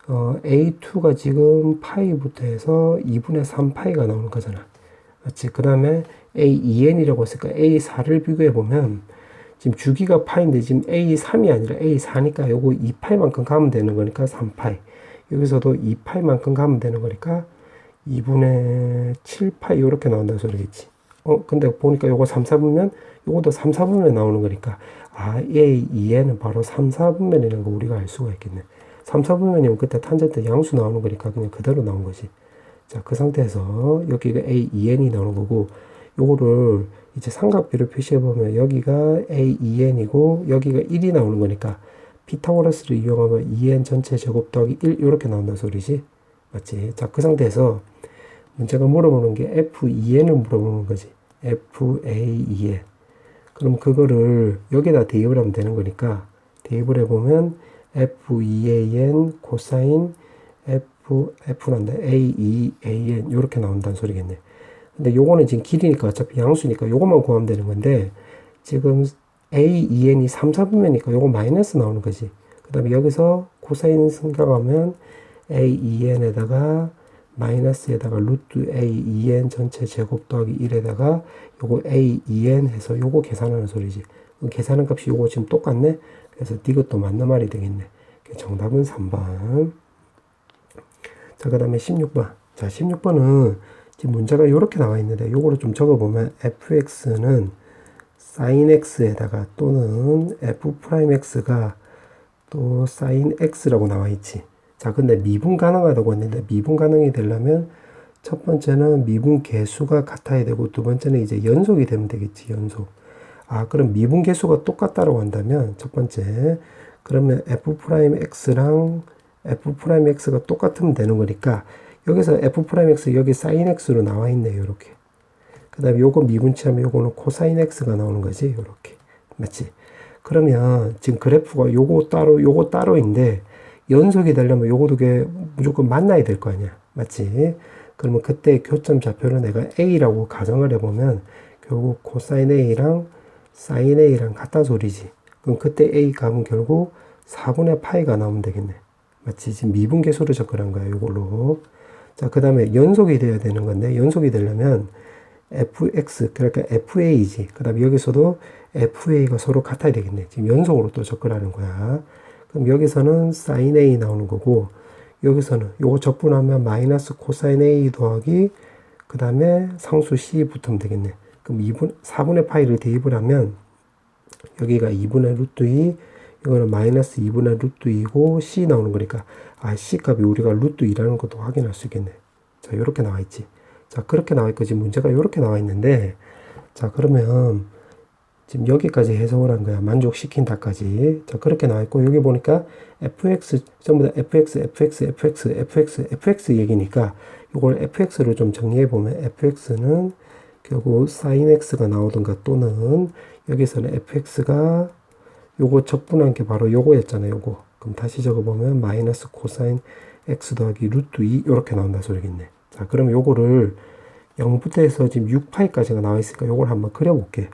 A2가 지금 파이부터 해서 2분의 3파이가 나오는 거잖아. 맞지? 그 다음에 A2n이라고 했으니까 A4를 비교해보면, 지금 주기가 파인데 지금 A3이 아니라 A4니까 요거 2파이만큼 가면 되는 거니까 3파이. 여기서도 2파이만큼 가면 되는 거니까 2분의 7파이 이렇게 나온다는 소리겠지. 근데 보니까 요거 3, 4분면 요것도 3, 4분면 나오는 거니까 A2n은 바로 3, 4분면이라는 거 우리가 알 수가 있겠네. 3, 4분면이면 그때 탄젠트 양수 나오는 거니까 그냥 그대로 나온 거지. 자, 그 상태에서 여기가 A2n이 나오는 거고, 요거를 이제 삼각비를 표시해보면 여기가 A2n이고 여기가 1이 나오는 거니까 피타고라스를 이용하면 2n 전체 제곱 더하기 1 이렇게 나온다는 소리지. 맞지? 자, 그 상태에서 문제가 물어보는 게 F2n을 물어보는 거지. FA2n. 그럼 그거를 여기다 대입을 하면 되는 거니까 대입을 해보면 F2an 코사인 F란다. A2an 이렇게 나온다는 소리겠네. 근데 요거는 지금 길이니까 어차피 양수니까 요것만 구하면 되는 건데 지금 A2n이 3, 4분면이니까 요거 마이너스 나오는 거지. 그 다음에 여기서 코사인 생각하면 A2n에다가 마이너스에다가 루트 A2n 전체 제곱 더하기 1에다가 요거 A2n 해서 요거 계산하는 소리지. 계산한 값이 요거 지금 똑같네. 그래서 이것도 맞는 말이 되겠네. 정답은 3번. 자, 그 다음에 16번. 자, 16번은 지금 문제가 이렇게 나와 있는데 요거를 좀 적어보면 fx는 sin x에다가 또는 f'x가 또 sin x라고 나와 있지. 자, 근데 미분 가능하다고 했는데 미분 가능이 되려면 첫 번째는 미분 개수가 같아야 되고 두 번째는 이제 연속이 되면 되겠지. 연속. 그럼 미분 개수가 똑같다고 한다면 첫 번째 그러면 f'x랑 f'x가 똑같으면 되는 거니까 여기서 f'x 여기 sin x로 나와 있네요. 이렇게. 그 다음에 요거 미분치하면 요거는 코사인 x가 나오는 거지. 이렇게. 맞지? 그러면 지금 그래프가 요거 따로인데 연속이 되려면 요거 두 개 무조건 만나야 될 거 아니야. 맞지? 그러면 그때 교점 좌표를 내가 A라고 가정을 해보면 결국 코사인 A랑 사인 A랑 같다 소리지. 그럼 그때 A 값은 결국 4분의 파이가 나오면 되겠네. 맞지? 지금 미분계수로 접근한 거야. 요걸로. 자, 그 다음에 연속이 돼야 되는 건데, 연속이 되려면 fx, 그러니까 fa지. 그 다음에 여기서도 fa가 서로 같아야 되겠네. 지금 연속으로 또 접근하는 거야. 그럼 여기서는 sin a 나오는 거고, 여기서는 요거 적분하면 마이너스 코사인 a 더하기, 그 다음에 상수 c 붙으면 되겠네. 그럼 4분의 파이를 대입을 하면, 여기가 2분의 루트 2, 이거는 마이너스 2분의 루트 2고, c 나오는 거니까, 아, c 값이 우리가 루트 2라는 것도 확인할 수 있겠네. 자, 요렇게 나와 있지. 자, 그렇게 나와 있고, 지금 문제가 요렇게 나와 있는데, 자, 그러면, 지금 여기까지 해석을 한 거야. 만족시킨다까지. 자, 그렇게 나와 있고, 여기 보니까 fx, 전부 다 fx 얘기니까, 이걸 fx로 좀 정리해 보면, fx는 결국 sin x가 나오든가 또는, 여기서는 fx가 요거 적분한 게 바로 요거였잖아요. 요거. 그럼 다시 적어보면, 마이너스 코사인 x 더하기 루트 2, 요렇게 나온다 소리겠네. 자, 그럼 요거를 0부터 해서 지금 6파이까지가 나와 있으니까 요걸 한번 그려볼게.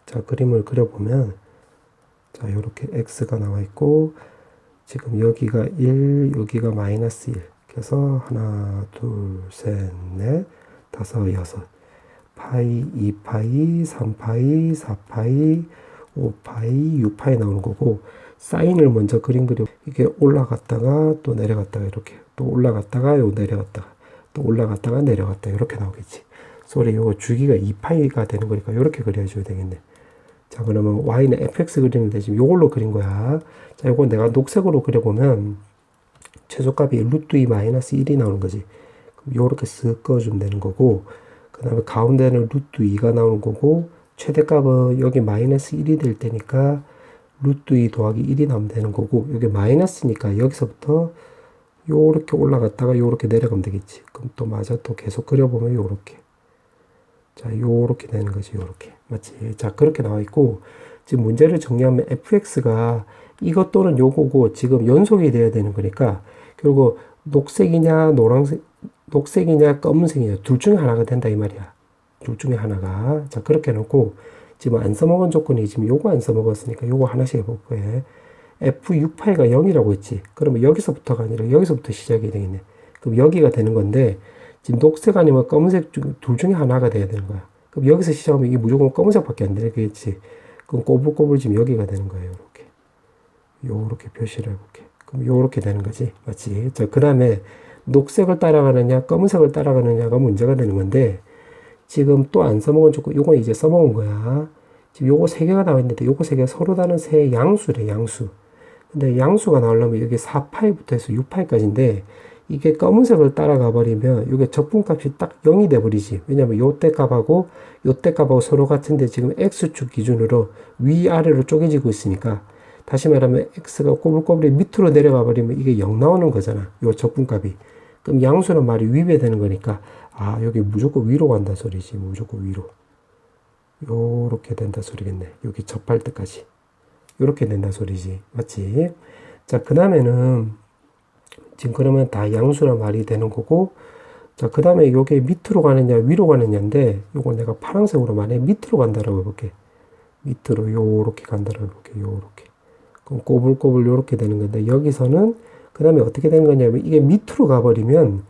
자, 그림을 그려보면, 자, 요렇게 x가 나와 있고, 지금 여기가 1, 여기가 마이너스 1. 그래서 하나, 둘, 셋, 넷, 다섯, 여섯. 파이, 2파이, 3파이, 4파이, 5파이, 6파이 나오는 거고, 사인을 먼저 그려. 이게 올라갔다가 또 내려갔다가 이렇게. 또 올라갔다가 요 내려갔다가. 또 올라갔다가 내려갔다. 이렇게 나오겠지. 소리 요거 주기가 2파이가 되는 거니까 이렇게 그려줘야 되겠네. 자, 그러면 y는 fx 그리는데 지금 요걸로 그린 거야. 자, 요거 내가 녹색으로 그려보면 최소값이 루트 2 마이너스 1이 나오는 거지. 그럼 요렇게 쓱 그어주면 되는 거고, 그 다음에 가운데는 루트 2가 나오는 거고, 최대값은 여기 마이너스 1이 될 테니까 루트 2 더하기 1이 나오면 되는 거고, 여기 마이너스니까 여기서부터 요렇게 올라갔다가 요렇게 내려가면 되겠지. 그럼 또 맞아. 또 계속 그려보면 요렇게. 자, 요렇게 되는 거지, 요렇게. 맞지? 자, 그렇게 나와 있고, 지금 문제를 정리하면 fx가 이것 또는 요거고, 지금 연속이 돼야 되는 거니까, 결국 녹색이냐, 노란색, 녹색이냐, 검은색이냐, 둘 중에 하나가 된다, 이 말이야. 둘 중에 하나가. 자, 그렇게 해놓고, 지금 안 써먹은 조건이 지금 요거 안 써먹었으니까 요거 하나씩 해볼 거예요. f6파이가 0이라고 했지. 그러면 여기서부터가 아니라 여기서부터 시작이 되겠네. 그럼 여기가 되는 건데, 지금 녹색 아니면 검은색 둘 중에 하나가 돼야 되는 거야. 그럼 여기서 시작하면 이게 무조건 검은색밖에 안 되겠지. 그럼 꼬불꼬불 지금 여기가 되는 거예요. 이렇게. 요렇게 표시를 해볼게. 그럼 요렇게 되는 거지. 맞지? 자, 그 다음에 녹색을 따라가느냐, 검은색을 따라가느냐가 문제가 되는 건데, 지금 또 안 써먹은 조건, 요건 이제 써먹은 거야. 지금 요거 세 개가 나와 있는데, 요거 세 개가 서로 다른 세 양수래, 양수. 근데 양수가 나오려면 여기 4파이부터 해서 6파이까지인데, 이게 검은색을 따라가 버리면 이게 적분값이 딱 0이 돼 버리지. 왜냐면 요때 값하고 요때 값하고 서로 같은데 지금 x축 기준으로 위아래로 쪼개지고 있으니까, 다시 말하면 x가 꼬불꼬불이 밑으로 내려가 버리면 이게 0 나오는 거잖아. 요 적분값이. 그럼 양수는 말이 위배되는 거니까, 아, 여기 무조건 위로 간다 소리지. 무조건 위로. 요렇게 된다 소리겠네. 여기 접할 때까지. 요렇게 된다 소리지. 맞지? 자, 그 다음에는 지금 그러면 다 양수란 말이 되는 거고, 자, 그 다음에 요게 밑으로 가느냐, 위로 가느냐인데, 요거 내가 파란색으로 만약에 밑으로 간다라고 해볼게. 밑으로 요렇게 간다라고 해볼게. 요렇게. 그럼 꼬불꼬불 요렇게 되는 건데, 여기서는, 그 다음에 어떻게 되는 거냐면, 이게 밑으로 가버리면,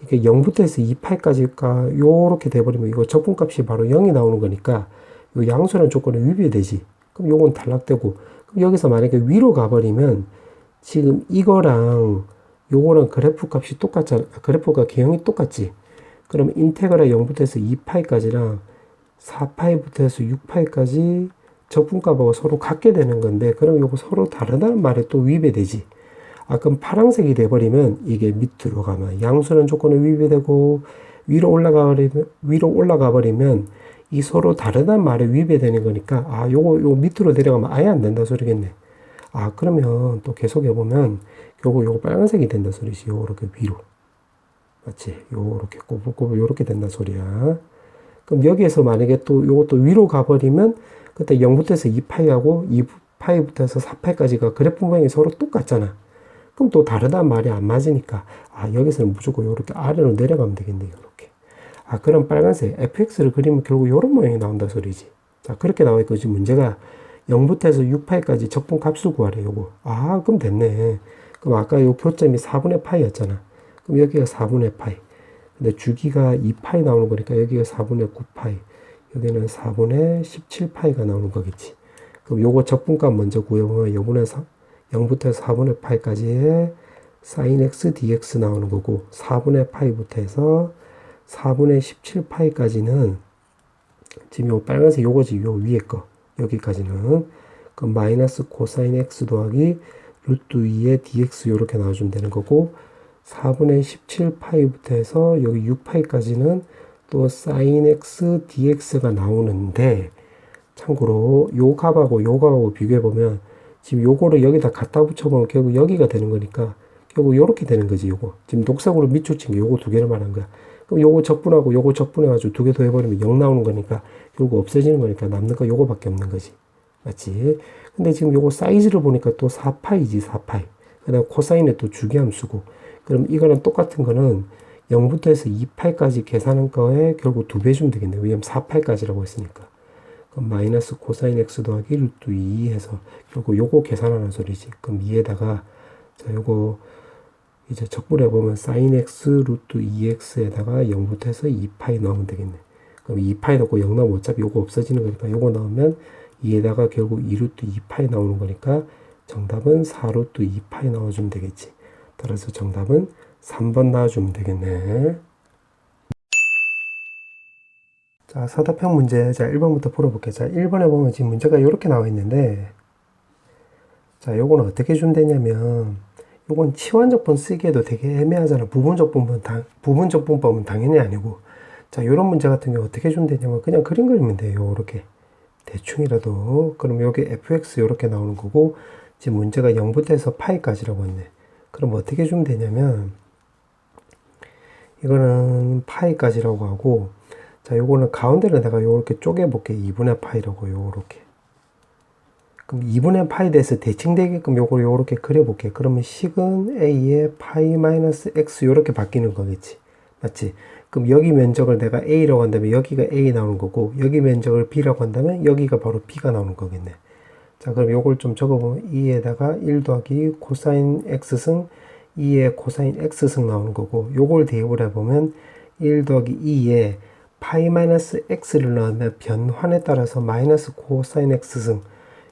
이게 0부터 해서 2파이까지가 요렇게 돼버리면, 이거 적분값이 바로 0이 나오는 거니까, 요 양수라는 조건이 위배되지. 그럼 요건 탈락되고, 그럼 여기서 만약에 위로 가버리면, 지금 이거랑, 요거랑 그래프 값이 똑같잖아. 그래프가 개형이 똑같지. 그러면 인테그랄 0부터 해서 2파이까지랑 4파이부터 해서 6파이까지 적분값하고 서로 같게 되는 건데, 그럼 요거 서로 다르다는 말에 또 위배되지. 아, 그럼 파란색이 돼버리면 이게 밑으로 가면 양수는 조건에 위배되고, 위로 올라가 버리면 이 서로 다르다는 말에 위배되는 거니까, 아, 요거 밑으로 내려가면 아예 안 된다 소리겠네. 아, 그러면 또 계속 해보면 요거 빨간색이 된다 소리지. 요렇게 위로. 맞지? 요렇게 꼬불꼬불 요렇게 된다 소리야. 그럼 여기에서 만약에 또 요것도 위로 가버리면 그때 0부터 해서 2파이하고 2파이부터 해서 4파이까지가 그래프 모양이 서로 똑같잖아. 그럼 또 다르단 말이 안 맞으니까, 아, 여기서는 무조건 요렇게 아래로 내려가면 되겠네. 요렇게. 아, 그럼 빨간색 fx를 그리면 결국 요런 모양이 나온다 소리지. 자, 그렇게 나와 있고 지금 문제가 0부터 해서 6파이까지 적분 값을 구하래, 요거. 아, 그럼 됐네. 그럼 아까 요 교점이 4분의 파이였잖아. 그럼 여기가 4분의 파이. 근데 주기가 2파이 나오는 거니까 여기가 4분의 9파이. 여기는 4분의 17파이가 나오는 거겠지. 그럼 요거 적분값 먼저 구해보면 요번에 0부터 4분의 파이까지의 sin x dx 나오는 거고 4분의 파이부터 해서 4분의 17파이까지는 지금 요 빨간색 요거지. 요 위에 거. 여기까지는 그럼 마이너스 코사인 x 더하기 루트 2의 dx 요렇게 나와주면 되는 거고 4분의 17파이부터 해서 여기 6파이까지는 또 sin x dx가 나오는데 참고로 요 값하고 요 값하고 비교해보면 지금 요거를 여기다 갖다 붙여보면 결국 여기가 되는 거니까 결국 요렇게 되는 거지. 요거 지금 녹색으로 밑줄친 게 요거 두 개를 말한 거야. 그럼 요거 적분하고 요거 적분해가지고 두 개 더 해버리면 0 나오는 거니까 결국 없어지는 거니까 남는 거 요거밖에 없는 거지. 맞지? 근데 지금 요거 사이즈를 보니까 또 4파이지 4파이. 그 다음 코사인에 또 주기함수고 그럼 이거는 똑같은 거는 0부터 해서 2파이까지 계산한 거에 결국 2배 주면 되겠네. 왜냐면 4파이까지라고 했으니까. 그럼 마이너스 코사인 x 더하기 루트 2 해서 결국 요거 계산하는 소리지. 그럼 2에다가 자 요거 이제 적분해 보면 sin x 루트 2x에다가 0부터 해서 2파이 넣으면 되겠네. 그럼 2파이 넣고 0 넣으면 어차피 요거 없어지는 거니까 요거 넣으면 2에다가 결국 2루트 2파이 나오는 거니까 정답은 4루트 2파이 넣어주면 되겠지. 따라서 정답은 3번 나와주면 되겠네. 자, 서답형 문제. 자, 1번부터 풀어볼게요. 자, 1번에 보면 지금 문제가 이렇게 나와 있는데, 자, 요거는 어떻게 준대냐면, 요건 치환적분 쓰기에도 되게 애매하잖아. 부분적분법은 당연히 아니고. 자, 요런 문제 같은 경우 어떻게 준대냐면, 그냥 그림 그리면 돼요. 요렇게. 대충이라도. 그럼 요게 fx 요렇게 나오는 거고, 지금 문제가 0부터 해서 파이까지라고 했네. 그럼 어떻게 주면 되냐면, 이거는 파이까지라고 하고, 자, 요거는 가운데를 내가 요렇게 쪼개볼게. 2분의 파이라고, 요렇게. 그럼 2분의 파이 대해서 대칭되게끔 요걸 요렇게 그려볼게. 그러면 식은 a의 파이 마이너스 x 요렇게 바뀌는 거겠지. 맞지? 그럼 여기 면적을 내가 a라고 한다면 여기가 a 나오는 거고, 여기 면적을 b라고 한다면 여기가 바로 b가 나오는 거겠네. 자, 그럼 요걸 좀 적어보면 2에다가 1 더하기 코사인 x승 2의 코사인 x승 나오는 거고, 요걸 대입을 해보면 1 더하기 2에 파이 마이너스 x를 넣으면 변환에 따라서 마이너스 코사인 x승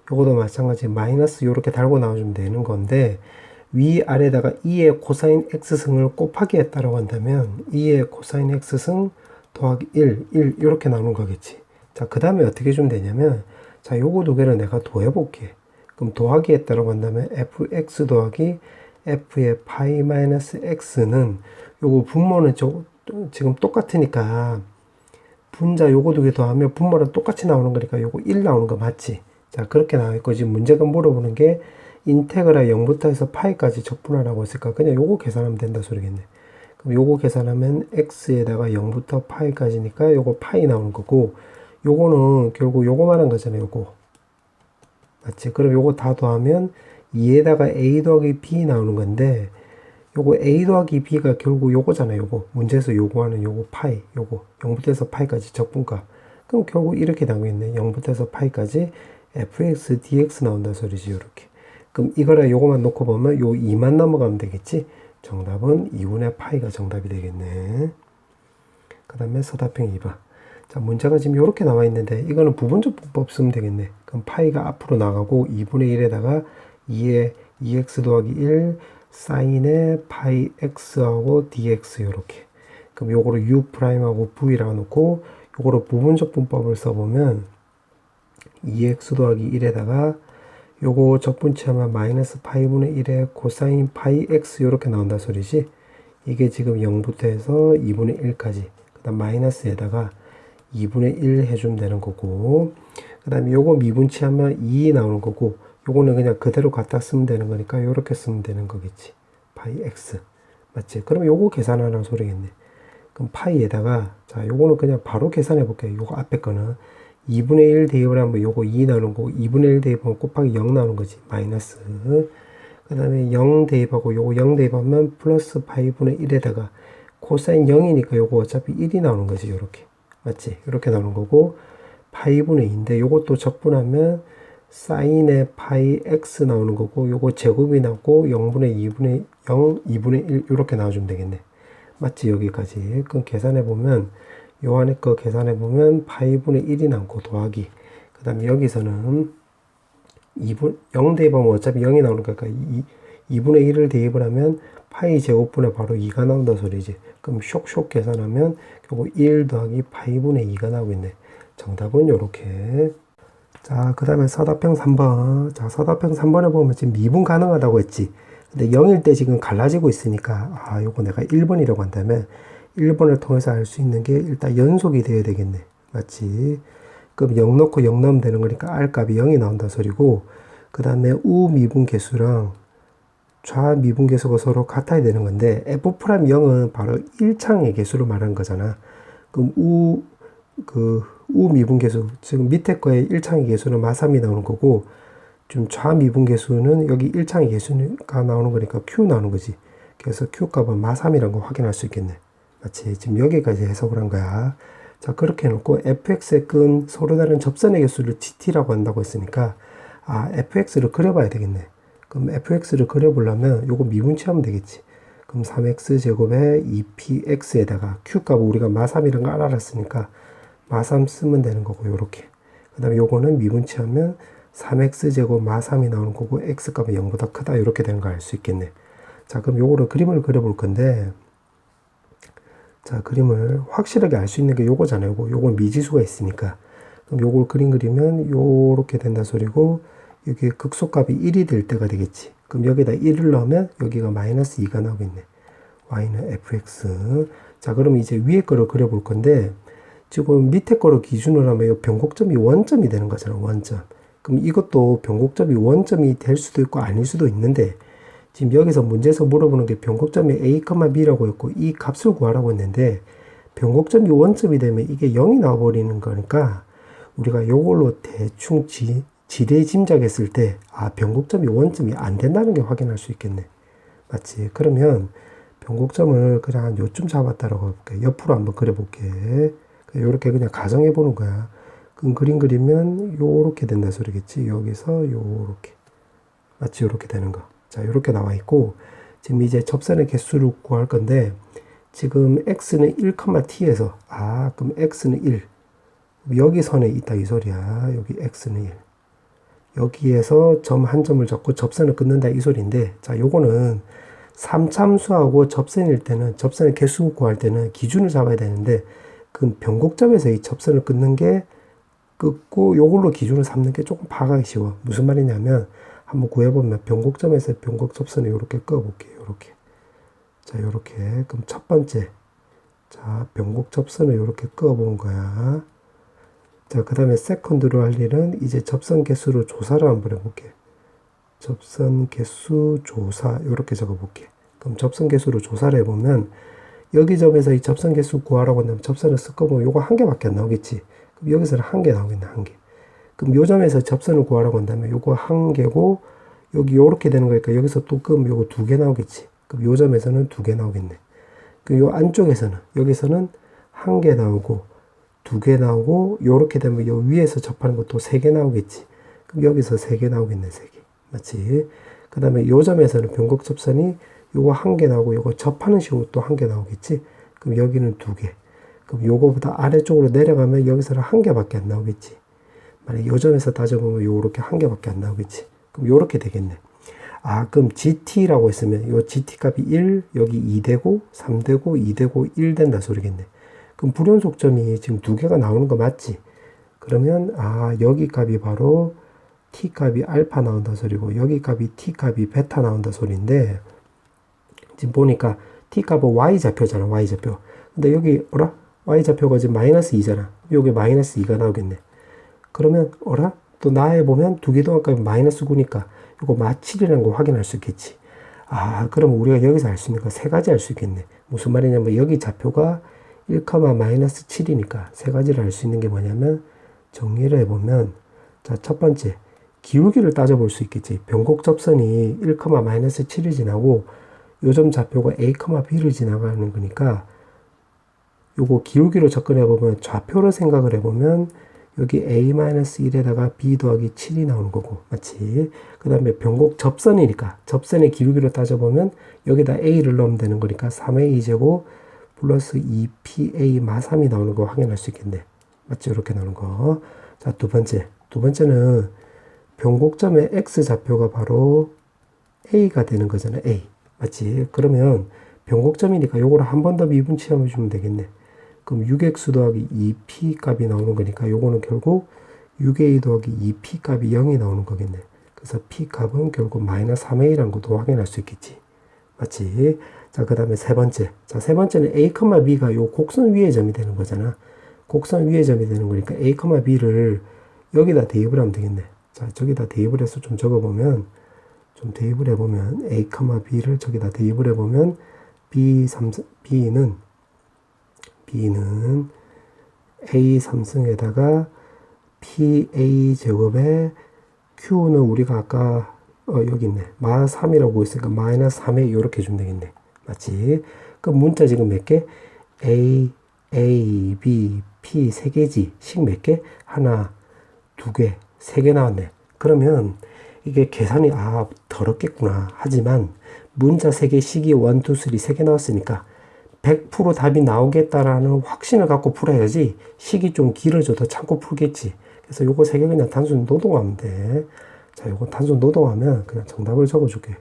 요거도 마찬가지 마이너스 요렇게 달고 나와주면 되는 건데, 위아래다가 2의 코사인 x승을 곱하기 했다라고 한다면 2의 코사인 x승 더하기 1 요렇게 나오는 거겠지. 자, 그 다음에 어떻게 주면 되냐면, 자, 요거 두 개를 내가 더해볼게. 그럼 더하기 했다라고 한다면 fx 더하기 f의 파이 마이너스 x는 요거 분모는 지금 똑같으니까 분자 요거 두 개 더하면 분모랑 똑같이 나오는 거니까 요거 1 나오는 거 맞지? 자, 그렇게 나와있고 지금 문제가 물어보는 게 인테그라 0부터 해서 파이까지 적분하라고 했으니까 그냥 요거 계산하면 된다 소리겠네. 그럼 요거 계산하면 x에다가 0부터 파이까지니까 요거 파이 나오는 거고, 요거는 결국 요거 말한 거잖아요. 요거 맞지? 그럼 요거 다 더하면 2에다가 a 더하기 b 나오는 건데, 요거 a 더하기 b가 결국 요거잖아요. 요거 문제에서 요구하는 요거 파이, 요거 0부터 해서 파이까지 적분값. 그럼 결국 이렇게 나오겠네. 0부터 해서 파이까지 fx dx 나온다 소리지. 요렇게. 그럼 이거랑 요거만 놓고 보면 요 2만 넘어가면 되겠지. 정답은 2분의 파이가 정답이 되겠네. 그 다음에 서답형 2번. 자, 문제가 지금 이렇게 나와 있는데 이거는 부분적분법 쓰면 되겠네. 그럼 파이가 앞으로 나가고 2분의 1에다가 2의 2x 더하기 1 사인의 파이 x하고 dx 요렇게. 그럼 요거를 u'하고 v라고 놓고 요거를 부분적분법을 써보면 2x 더하기 1에다가 요거 적분치하면 마이너스 파이분의 1의 코사인 파이 x 요렇게 나온다 소리지. 이게 지금 0부터 해서 2분의 1까지. 그 다음 마이너스에다가 2분의 1 해주면 되는 거고, 그 다음에 요거 미분치하면 2 나오는 거고, 요거는 그냥 그대로 갖다 쓰면 되는 거니까 요렇게 쓰면 되는 거겠지. 파이 x. 맞지? 그럼 요거 계산하라는 소리겠네. 그럼 파이에다가, 자, 요거는 그냥 바로 계산해 볼게요. 요거 앞에 거는 2분의 1 대입을 하면 요거 2 나오는 거고, 2분의 1 대입하면 곱하기 0 나오는 거지. 마이너스. 그 다음에 0 대입하고 요거 0 대입하면 플러스 파이분의 1에다가 코사인 0이니까 요거 어차피 1이 나오는 거지. 요렇게. 맞지? 이렇게 나오는 거고, 파이분의 2인데 요것도 적분하면 사인의 파이 x 나오는 거고 요거 제곱이 나오고 0분의 2분의 0, 2분의 1 이렇게 나와주면 되겠네. 맞지? 여기까지. 그럼 계산해보면 요 안에 거 계산해보면 파이분의 1이 남고 더하기 그 다음에 여기서는 0 대입하면 어차피 0이 나오는 거니까 2분의 1을 대입을 하면 파이 제곱분의 바로 2가 나온다 소리지. 그럼 쇽쇽 계산하면 결국 1 더하기 파이분의 2가 나오겠네. 정답은 요렇게. 자, 그 다음에 서답형 3번. 자, 서답형 3번에 보면 지금 미분 가능하다고 했지. 근데 0일 때 지금 갈라지고 있으니까, 요거 내가 1번이라고 한다면, 1번을 통해서 알 수 있는 게 일단 연속이 되어야 되겠네. 맞지? 그럼 0 넣고 0 넣으면 되는 거니까 R 값이 0이 나온다 소리고, 그 다음에 우 미분 계수랑 좌 미분 계수가 서로 같아야 되는 건데, F'0은 바로 1창의 계수를 말하는 거잖아. 그럼 우 미분 계수, 지금 밑에 거에 1창의 계수는 마삼이 나오는 거고, 좀 좌미분 계수는 여기 1창의 계수가 나오는 거니까 Q 나오는 거지. 그래서 Q 값은 마삼이라는 거 확인할 수 있겠네. 맞지? 지금 여기까지 해석을 한 거야. 자, 그렇게 해놓고 fx의 끈 서로 다른 접선의 개수를 gt라고 한다고 했으니까, fx를 그려봐야 되겠네. 그럼 fx를 그려보려면 요거 미분치하면 되겠지. 그럼 3x 제곱에 2px에다가 q 값을 우리가 마삼이라는 걸 알았으니까 마삼 쓰면 되는 거고, 요렇게. 그 다음에 요거는 미분치하면 3x 제곱 마삼이 나오는 거고, x 값은 0보다 크다. 이렇게 되는 거 알 수 있겠네. 자, 그럼 요거를 그림을 그려볼 건데, 자, 그림을 확실하게 알 수 있는 게 요거잖아요. 요건 미지수가 있으니까. 그럼 요걸 그림 그리면 요렇게 된다 소리고, 여기 극소값이 1이 될 때가 되겠지. 그럼 여기다 1을 넣으면 여기가 마이너스 2가 나오겠네. y는 fx. 자, 그럼 이제 위에 거를 그려볼 건데, 지금 밑에 거를 기준으로 하면 이 변곡점이 원점이 되는 거잖아, 원점. 그럼 이것도 변곡점이 원점이 될 수도 있고 아닐 수도 있는데, 지금 여기서 문제에서 물어보는 게 변곡점이 a, b라고 했고 이 값을 구하라고 했는데, 변곡점이 원점이 되면 이게 0이 나와버리는 거니까 우리가 요걸로 대충 지레 짐작했을 때 변곡점이 원점이 안 된다는 게 확인할 수 있겠네. 맞지? 그러면 변곡점을 그냥 한 요쯤 잡았다라고 해볼게. 옆으로 한번 그려볼게. 요렇게 그냥 가정해 보는 거야. 그럼 그림 그리면 요렇게 된다 소리겠지. 여기서 요렇게. 맞지? 요렇게 되는 거. 자, 요렇게 나와 있고, 지금 이제 접선의 개수를 구할 건데, 지금 x는 1,t에서, 그럼 x는 1. 여기 선에 있다 이 소리야. 여기 x는 1. 여기에서 점 한 점을 잡고 접선을 끊는다 이 소리인데, 자, 요거는 3참수하고 접선일 때는, 접선의 개수 구할 때는 기준을 잡아야 되는데, 그 변곡점에서 이 접선을 끊는 게 끊고 요걸로 기준을 삼는 게 조금 파악하기 쉬워. 무슨 말이냐면 한번 구해보면 변곡점에서 변곡 접선을 이렇게 그어볼게요. 이렇게. 자, 요렇게. 그럼 첫 번째. 자, 변곡 접선을 이렇게 그어본 거야. 자, 그 다음에 세컨드로 할 일은 이제 접선 개수를 조사를 한번 해볼게. 접선 개수 조사. 이렇게 적어볼게. 그럼 접선 개수를 조사를 해보면 여기 점에서 이 접선 개수 구하라고 한다면 접선을 섞어보면 요거 한 개밖에 안 나오겠지. 그럼 여기서는 한 개 나오겠네, 한 개. 그럼 요 점에서 접선을 구하라고 한다면 요거 한 개고, 여기 요렇게 되는 거니까 여기서 또 그럼 요거 두 개 나오겠지. 그럼 요 점에서는 두 개 나오겠네. 그럼 요 안쪽에서는, 여기서는 한 개 나오고, 두 개 나오고, 요렇게 되면 요 위에서 접하는 것도 세 개 나오겠지. 그럼 여기서 세 개 나오겠네, 세 개. 맞지? 그 다음에 요 점에서는 변곡 접선이 요거 한 개 나오고 요거 접하는 식으로 또 한 개 나오겠지. 그럼 여기는 두 개. 그럼 요거보다 아래쪽으로 내려가면 여기서는 한 개밖에 안 나오겠지. 만약 요 점에서 따져보면 요렇게 한 개밖에 안 나오겠지. 그럼 요렇게 되겠네. 그럼 GT라고 했으면 요 GT 값이 1, 여기 2 되고 3 되고 2 되고 1 된다 소리겠네. 그럼 불연속점이 지금 두 개가 나오는 거 맞지? 그러면 여기 값이 바로 T 값이 알파 나온다 소리고 여기 값이 T 값이 베타 나온다 소리인데, 지금 보니까 t 값은 y 좌표잖아, y 좌표. 근데 여기 y 좌표가 지금 마이너스 2잖아. 여기 마이너스 2가 나오겠네. 그러면 또 나에 보면 두 개 동안값이 마이너스 9니까 이거 마7이라는 거 확인할 수 있겠지. 그럼 우리가 여기서 알 수 있는 거 세 가지 알 수 있겠네. 무슨 말이냐면 여기 좌표가 1, 마이너스 7이니까 세 가지를 알 수 있는 게 뭐냐면, 정리를 해보면, 자, 첫 번째 기울기를 따져볼 수 있겠지. 변곡 접선이 1, 마이너스 7을 지나고 요점 좌표가 a, b를 지나가는 거니까 요거 기울기로 접근해 보면 좌표로 생각을 해보면 여기 a-1에다가 b 더하기 7이 나오는 거고, 맞지? 그 다음에 변곡 접선이니까, 접선의 기울기로 따져보면 여기다 a를 넣으면 되는 거니까 3a 제곱 플러스 2pa 마 3이 나오는 거 확인할 수 있겠네. 맞지? 이렇게 나오는 거. 자, 두 번째는 변곡점의 x좌표가 바로 a가 되는 거잖아, a. 맞지? 그러면 변곡점이니까 요거를 한 번 더 미분 취함해 주면 되겠네. 그럼 6x 더하기 2p 값이 나오는 거니까 요거는 결국 6a 더하기 2p 값이 0이 나오는 거겠네. 그래서 p 값은 결국 마이너스 3a라는 것도 확인할 수 있겠지. 맞지? 자, 그 다음에 세 번째는 a, b가 요 곡선 위의 점이 되는 거잖아. 곡선 위의 점이 되는 거니까 a, b를 여기다 대입을 하면 되겠네. 자, 저기다 대입을 해서 좀 적어보면, 대입을 해보면 a, b를 저기다 대입을 해보면 b는 a 3승에다가 pa 제곱에 q는 우리가 아까 여기 있네. 마 3이라고 있으니까 마이너스 3에 이렇게 주면 되겠네. 맞지? 그럼 문자 지금 몇 개? a, b, p 세 개지. 식 몇 개? 하나, 두 개, 세 개 나왔네. 그러면 이게 계산이 더럽겠구나. 하지만 문자 세 개, 식이 1, 2, 3 세 개 나왔으니까 100% 답이 나오겠다라는 확신을 갖고 풀어야지 식이 좀 길어져도 참고 풀겠지. 그래서 요거 세 개 그냥 단순 노동하면 돼. 자, 요거 단순 노동하면 그냥 정답을 적어줄게.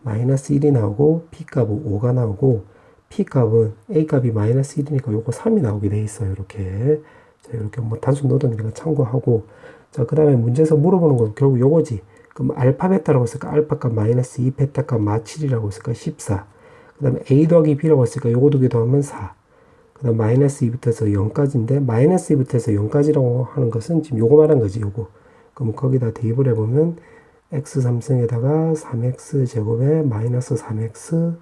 마이너스 1이 나오고 P값은 5가 나오고 P값은 A값이 마이너스 1이니까 요거 3이 나오게 돼 있어요. 이렇게. 자, 이렇게 뭐 단순 노동이니까 참고하고. 자, 그 다음에 문제에서 물어보는 건 결국 요거지. 그럼 알파 베타라고 했을까? 알파값 마이너스 2, 베타값 마 7이라고 했을까? 14. 그 다음에 A 더하기 B라고 했으니까 요거 두 개 더하면 4. 그 다음 마이너스 2부터 해서 0까지인데 마이너스 2부터 해서 0까지라고 하는 것은 지금 요거 말한 거지, 요거. 그럼 거기다 대입을 해보면 x 3승에다가 3x 제곱에 마이너스 3x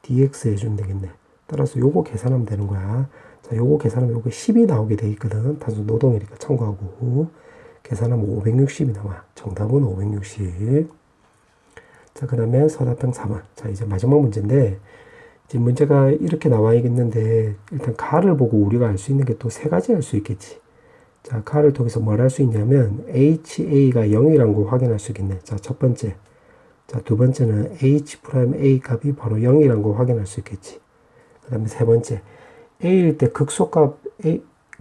dx 해주면 되겠네. 따라서 요거 계산하면 되는 거야. 자, 요거 계산하면 요거 10이 나오게 돼 있거든. 단순 노동이니까 참고하고. 계산하면 560이 나와. 정답은 560. 자, 그 다음에 서답형 4번. 자, 이제 마지막 문제인데, 지금 문제가 이렇게 나와 있는데, 일단 가를 보고 우리가 알 수 있는 게 또 세 가지 알 수 있겠지. 자, 가를 통해서 뭘 할 수 있냐면, HA가 0이라는 걸 확인할 수 있겠네. 자, 첫 번째. 자, 두 번째는 H'A 값이 바로 0이라는 걸 확인할 수 있겠지. 그 다음에 세 번째. A일 때 극소값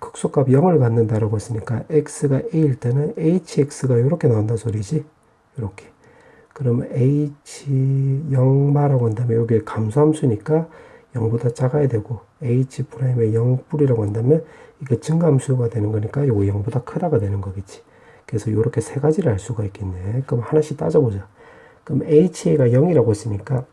0을 갖는다라고 했으니까, X가 A일 때는 HX가 이렇게 나온다 소리지. 이렇게. 그러면 H 0마라고 한다면 여기 감소함수니까 0보다 작아야 되고 H'의 0뿌리라고 한다면 이게 증가함수가 되는 거니까 이거 0보다 크다가 되는 거겠지. 그래서 이렇게 세 가지를 알 수가 있겠네. 그럼 하나씩 따져보자. 그럼 HA가 0이라고 했으니까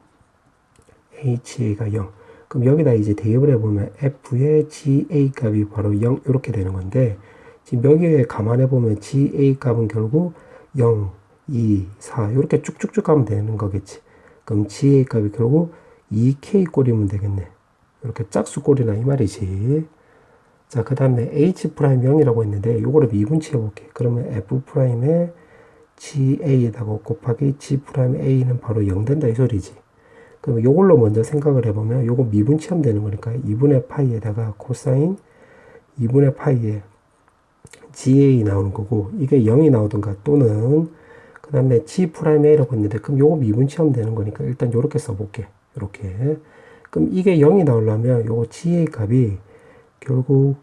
HA가 0. 그럼 여기다 이제 대입을 해보면 F의 GA 값이 바로 0 이렇게 되는 건데 지금 여기에 감안해보면 GA 값은 결국 0 2, 4 이렇게 쭉쭉쭉 가면 되는 거겠지. 그럼 GA 값이 결국 2K 꼴이면 되겠네. 이렇게 짝수 꼴이나 이 말이지. 자, 그 다음에 H'0이라고 했는데 요거를 미분치해 볼게. 그러면 F'의 GA에다가 곱하기 G'A는 바로 0 된다 이 소리지. 그럼 요걸로 먼저 생각을 해보면 요거 미분치하면 되는 거니까 2분의 파이에다가 코사인 2분의 파이에 GA 나오는 거고 이게 0이 나오든가 또는 그 다음에 G'A라고 했는데, 그럼 요거 미분치하면 되는 거니까 일단 요렇게 써볼게. 요렇게. 그럼 이게 0이 나오려면 요거 GA 값이 결국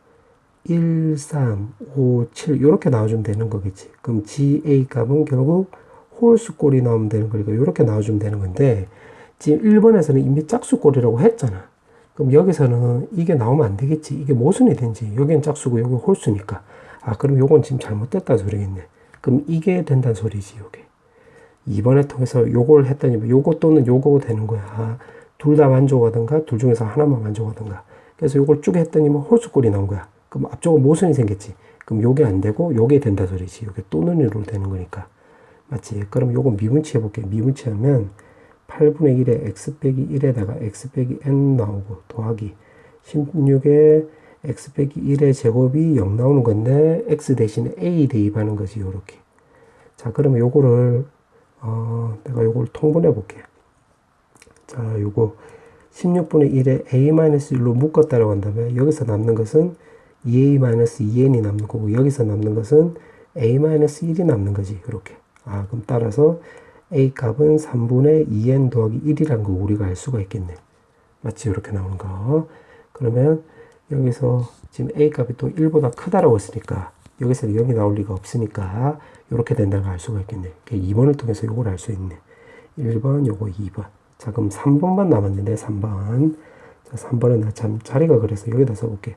1, 3, 5, 7 요렇게 나와주면 되는 거겠지. 그럼 GA 값은 결국 홀수꼴이 나오면 되는 거니까 요렇게 나와주면 되는 건데, 지금 1번에서는 이미 짝수꼴이라고 했잖아. 그럼 여기서는 이게 나오면 안 되겠지. 이게 모순이 된지. 여기는 짝수고 여기 홀수니까. 그럼 요건 지금 잘못됐다 소리겠네. 그럼 이게 된다는 소리지, 요게. 2번에 통해서 요걸 했더니 요거 또는 요거 되는 거야. 둘 다 만족하든가 둘 중에서 하나만 만족하든가. 그래서 요걸 쭉 했더니 홀수꼴이 나온 거야. 그럼 앞쪽은 모순이 생겼지. 그럼 요게 안 되고 요게 된다 소리지. 요게 또는 1로 되는 거니까. 맞지? 그럼 요거 미분치 해볼게. 미분치하면 8분의 1에 x 빼기 1에다가 x 빼기 n 나오고 더하기 16에 x 빼기 1의 제곱이 0 나오는 건데 x 대신에 a 대입하는 거지. 요렇게. 자, 그러면 요거를 내가 요걸 통분해 볼게. 자, 요거 16분의 1에 a-1로 묶었다라고 한다면 여기서 남는 것은 2a-2n이 남는 거고 여기서 남는 것은 a-1이 남는 거지. 이렇게. 그럼 따라서 a 값은 3분의 2n 더하기 1이라는 거 우리가 알 수가 있겠네. 맞지? 이렇게 나오는 거. 그러면 여기서 지금 a 값이 또 1보다 크다라고 했으니까 여기서 0이 나올 리가 없으니까 이렇게 된다는 걸 알 수가 있겠네. 2번을 통해서 이걸 알 수 있네. 1번, 요거 2번. 자, 그럼 3번만 남았는데, 3번. 자, 3번은 나 참 자리가 그래서 여기다 써볼게.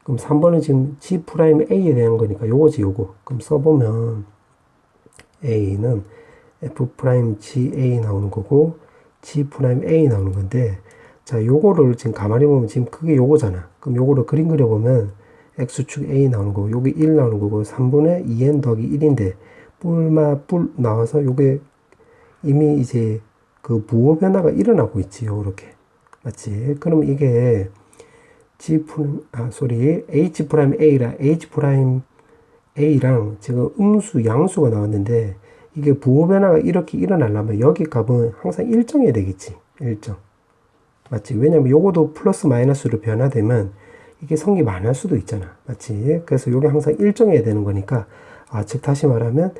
그럼 3번은 지금 G'A에 대한 거니까 요거지, 요거. 그럼 써보면 A는 F'Ga 나오는 거고, G'A 나오는 건데, 자, 요거를 지금 가만히 보면 지금 그게 요거잖아. 그럼 요거를 그림 그려보면 X축 A 나오는 거고, 요게 1 나오는 거고, 3분의 2n 더하기 1인데, 뿔 나와서 요게 이미 이제 그 부호 변화가 일어나고 있지요. 이렇게. 맞지? 그럼 이게 H'A랑 H'A랑 지금 음수, 양수가 나왔는데 이게 부호 변화가 이렇게 일어나려면 여기 값은 항상 일정해야 되겠지. 일정. 맞지? 왜냐면 요거도 플러스 마이너스로 변화되면 이게 성립 안 할 수도 있잖아. 맞지? 그래서 요게 항상 일정해야 되는 거니까 즉 다시 말하면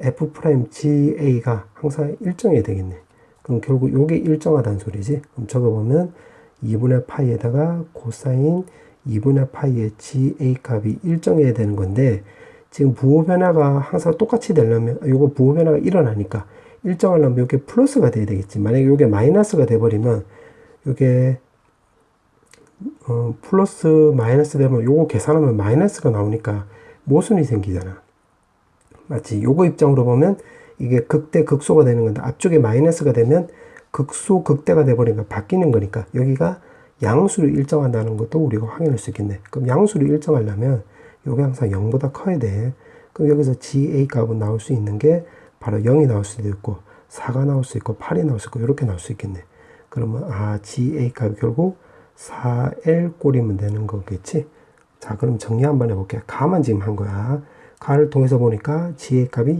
F'Ga가 항상 일정해야 되겠네. 그럼 결국 요게 일정하다는 소리지. 그럼 적어보면 2분의 파이에다가 코사인 2분의 파이의 GA 값이 일정해야 되는 건데 지금 부호 변화가 항상 똑같이 되려면 요거 부호 변화가 일어나니까 일정하려면 요게 플러스가 돼야 되겠지. 만약에 요게 마이너스가 돼버리면 요게 플러스 마이너스 되면 요거 계산하면 마이너스가 나오니까 모순이 생기잖아. 맞지? 요거 입장으로 보면 이게 극대 극소가 되는 건데 앞쪽에 마이너스가 되면 극소 극대가 돼버리니까 바뀌는 거니까 여기가 양수를 일정한다는 것도 우리가 확인할 수 있겠네. 그럼 양수를 일정하려면 요게 항상 0보다 커야 돼. 그럼 여기서 GA 값은 나올 수 있는 게 바로 0이 나올 수도 있고 4가 나올 수 있고 8이 나올 수 있고 이렇게 나올 수 있겠네. 그러면 GA 값이 결국 4L 꼴이면 되는 거겠지. 자, 그럼 정리 한번 해볼게. 가만 지금 한 거야. 가를 통해서 보니까 G의 값이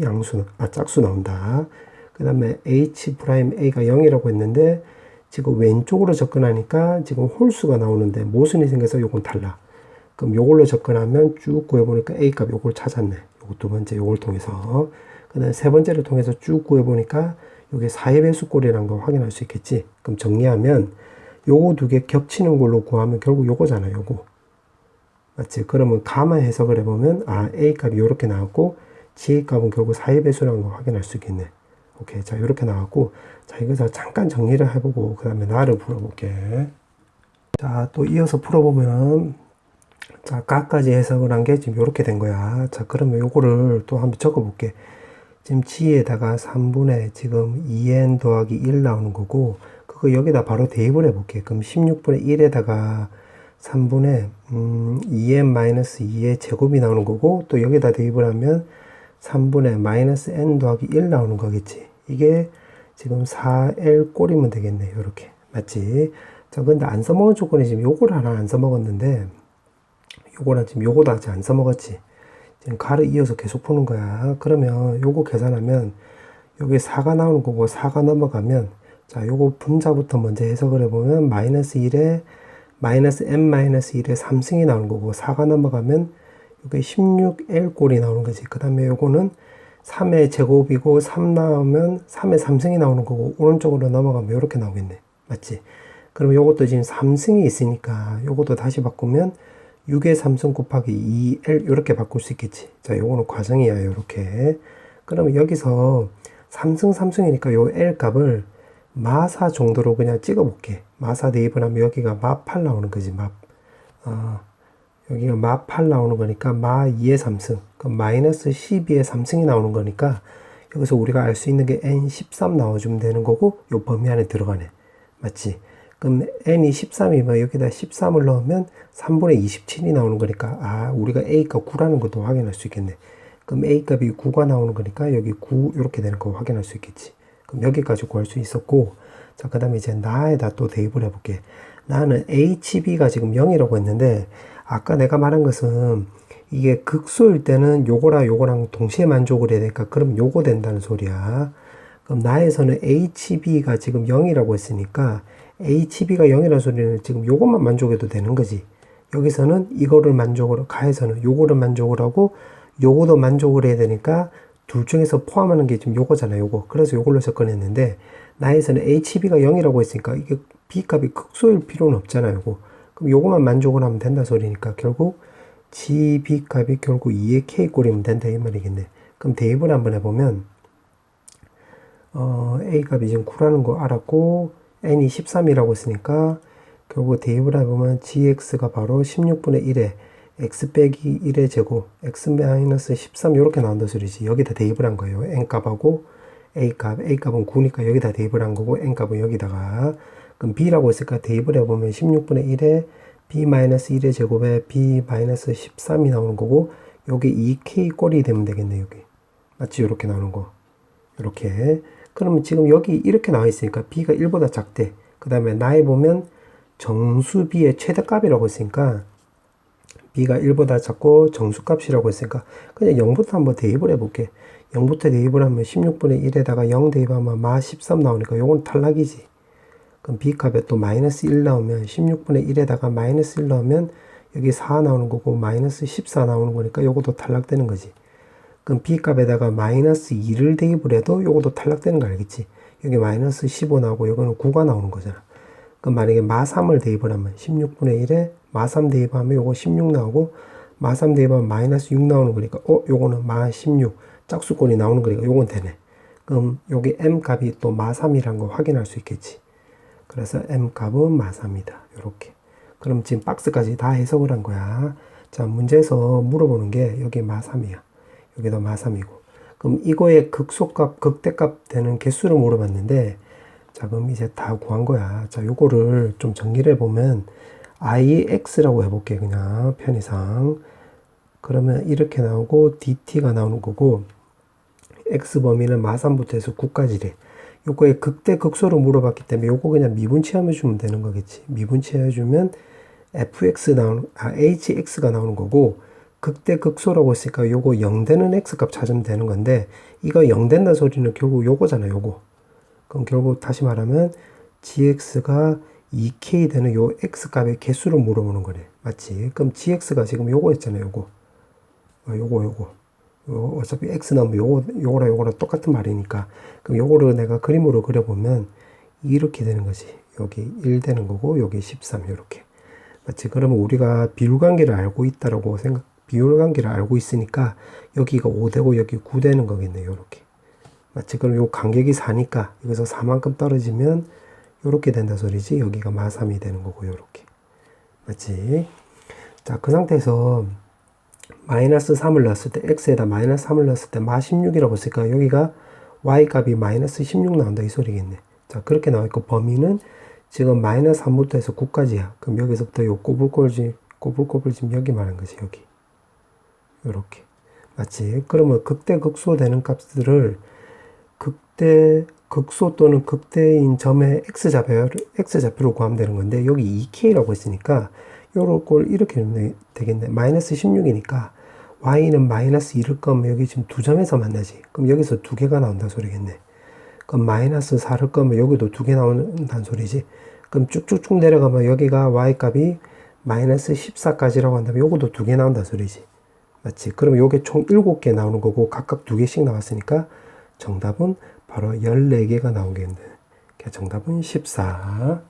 짝수 나온다. 그 다음에 H'A가 0이라고 했는데 지금 왼쪽으로 접근하니까 지금 홀수가 나오는데 모순이 생겨서 요건 달라. 그럼 요걸로 접근하면 쭉 구해보니까 A 값 요걸 찾았네. 요거 두 번째 요걸 통해서. 그 다음에 세 번째를 통해서 쭉 구해보니까 요게 4의 배수꼴이라는 거 확인할 수 있겠지. 그럼 정리하면 요거 두 개 겹치는 걸로 구하면 결국 요거잖아. 요거. 맞지? 그러면 가만 해석을 해보면 A 값이 이렇게 나왔고 G의 값은 결국 4의 배수라는 걸 확인할 수 있겠네. 오케이. 자, 이렇게 나왔고 자, 이거서 잠깐 정리를 해보고 그 다음에 나를 풀어볼게. 자, 또 이어서 풀어보면 자, 각까지 해석을 한 게 지금 이렇게 된 거야. 자, 그러면 요거를 또 한번 적어볼게. 지금 G에다가 3분의 지금 2n 더하기 1 나오는 거고 그거 여기다 바로 대입을 해볼게. 그럼 16분의 1에다가 3분의 2n-2의 제곱이 나오는 거고 또 여기다 대입을 하면 3분의 마이너스 n 더하기 1 나오는 거겠지. 이게 지금 4L 꼴이면 되겠네. 요렇게. 맞지? 자, 근데 안 써먹은 조건이 지금 요걸 하나 안 써먹었는데 요거랑 지금 요거도 아직 안 써먹었지. 지금 가를 이어서 계속 푸는 거야. 그러면 요거 계산하면 여기 4가 나오는 거고 4가 넘어가면 자, 요거 분자부터 먼저 해석을 해보면 마이너스 1에 마이너스 n-1의 3승이 나오는 거고 4가 넘어가면 이게 16L 꼴이 나오는 거지. 그 다음에 요거는 3의 제곱이고 3 나오면 3의 3승이 나오는 거고 오른쪽으로 넘어가면 이렇게 나오겠네. 맞지? 그럼 요것도 지금 3승이 있으니까 요것도 다시 바꾸면 6의 3승 곱하기 2L 이렇게 바꿀 수 있겠지. 자, 요거는 과정이야. 이렇게. 그러면 여기서 3승 3승이니까 요 L 값을 마사 정도로 그냥 찍어 볼게. 마사 대입을 하면 여기가 마8 나오는 거지. 여기가 마8 나오는 거니까 마2의 3승. 그럼 마이너스 12의 3승이 나오는 거니까 여기서 우리가 알 수 있는 게 n13 나와주면 되는 거고 요 범위 안에 들어가네. 맞지? 그럼 n이 13이면 여기다 13을 넣으면 3분의 27이 나오는 거니까 우리가 A값 9라는 것도 확인할 수 있겠네. 그럼 A값이 9가 나오는 거니까 여기 9 이렇게 되는 거 확인할 수 있겠지. 그럼 여기까지 구할 수 있었고 자, 그 다음에 이제 나에다 또 대입을 해볼게. 나는 HB가 지금 0이라고 했는데 아까 내가 말한 것은 이게 극소일 때는 요거랑 동시에 만족을 해야 되니까 그럼 요거 된다는 소리야. 그럼 나에서는 HB가 지금 0이라고 했으니까 HB가 0이라는 소리는 지금 요것만 만족해도 되는 거지. 여기서는 이거를 만족으로, 가에서는 요거를 만족을 하고 요거도 만족을 해야 되니까 둘 중에서 포함하는 게 지금 요거잖아요. 요거. 그래서 요걸로 접근했는데 나에서는 HB가 0이라고 했으니까 이게 B값이 극소일 필요는 없잖아요. 요거. 그럼 요거만 만족을 하면 된다 소리니까 결국 GB 값이 결국 2의 K 꼴이면 된다 이 말이겠네. 그럼 대입을 한번 해보면 A 값이 지금 9라는 거 알았고 N이 13이라고 했으니까 결국 대입을 해보면 GX가 바로 16분의 1에 X 빼기 1의 제곱 X-13 이렇게 나온다 소리지. 여기다 대입을 한 거예요. N값하고 A값은 9니까 여기다 대입을 한 거고 N값은 여기다가. 그럼 B라고 했으니까 대입을 해보면 16분의 1에 B-1의 제곱에 B-13이 나오는 거고 여기 2K 꼴이 되면 되겠네. 여기 맞지? 이렇게 나오는 거 이렇게. 그러면 지금 여기 이렇게 나와 있으니까 B가 1보다 작대. 그 다음에 나에 보면 정수 B의 최대값이라고 했으니까 B가 1보다 작고 정수값이라고 했으니까 그냥 0부터 한번 대입을 해볼게. 0부터 대입을 하면 16분의 1에다가 0 대입하면 마 13 나오니까 요건 탈락이지. 그럼 B값에 또 마이너스 1 나오면 16분의 1에다가 마이너스 1 나오면 여기 4 나오는 거고 마이너스 14 나오는 거니까 요것도 탈락되는 거지. 그럼 B값에다가 마이너스 2를 대입을 해도 요것도 탈락되는 거 알겠지? 여기 마이너스 15 나오고 요거는 9가 나오는 거잖아. 그럼 만약에 마 3을 대입을 하면 16분의 1에 마 3 대입하면 요거 16 나오고 마 3 대입하면 마이너스 6 나오는 거니까 요거는 마 16 짝수꼴이 나오는 거니까 요건 되네. 그럼 여기 M 값이 또 마 3이라는 거 확인할 수 있겠지. 그래서 M 값은 마 3이다. 요렇게. 그럼 지금 박스까지 다 해석을 한 거야. 자, 문제에서 물어보는 게 여기 마 3이야. 여기도 마 3이고. 그럼 이거의 극소값, 극대값 되는 개수를 물어봤는데 자, 그럼 이제 다 구한 거야. 자, 요거를 좀 정리를 해보면 IX라고 해볼게. 그냥 편의상. 그러면 이렇게 나오고 DT가 나오는 거고 X 범위는 마 3부터 해서 9까지래. 요거의 극대 극소를 물어봤기 때문에 요거 그냥 미분치해주면 되는 거겠지. 미분치해주면 HX가 나오는 거고 극대 극소라고 했으니까 요거 0 되는 X값 찾으면 되는 건데 이거 0 된다 소리는 결국 요거잖아. 요거. 그럼 결국 다시 말하면 GX가 2K 되는 요 X값의 개수를 물어보는 거네. 맞지? 그럼 GX가 지금 요거였잖아요. 요거. 요거. 어차피 X 나오면 요거랑 똑같은 말이니까. 그럼 요거를 내가 그림으로 그려보면 이렇게 되는 거지. 여기 1 되는 거고, 여기 13, 요렇게. 맞지? 그러면 우리가 비율관계를 알고 있다라고 비율관계를 알고 있으니까 여기가 5 되고 여기 9 되는 거겠네. 요렇게. 맞지? 그럼 요 간격이 4니까 여기서 4만큼 떨어지면 요렇게 된다 소리지. 여기가 마 3이 되는 거고, 요렇게. 맞지? 자, 그 상태에서 마이너스 3을 넣었을 때 x에다 마이너스 3을 넣었을 때 마 16이라고 했으니까 여기가 y값이 마이너스 16 나온다 이 소리겠네. 자, 그렇게 나와있고 범위는 지금 마이너스 3부터 해서 9까지야. 그럼 여기서부터 요 꼬불꼬불 지금 여기 말한 거지. 여기 요렇게. 맞지? 그러면 극대 극소 되는 값들을 극대 극소 또는 극대인 점의 x좌표로 구하면 되는 건데 여기 2k라고 했으니까 요걸 이렇게 넣으면 되겠네. 마이너스 16이니까 y는 마이너스 2를 꺼면 여기 지금 두 점에서 만나지. 그럼 여기서 두 개가 나온다 소리겠네. 그럼 마이너스 4를 꺼면 여기도 두 개 나온다는 소리지. 그럼 쭉쭉쭉 내려가면 여기가 y값이 마이너스 14까지라고 한다면 요것도 두 개 나온다 소리지. 맞지? 그럼 요게 총 7개 나오는 거고 각각 두 개씩 나왔으니까 정답은 바로 14개가 나오겠네. 정답은 14.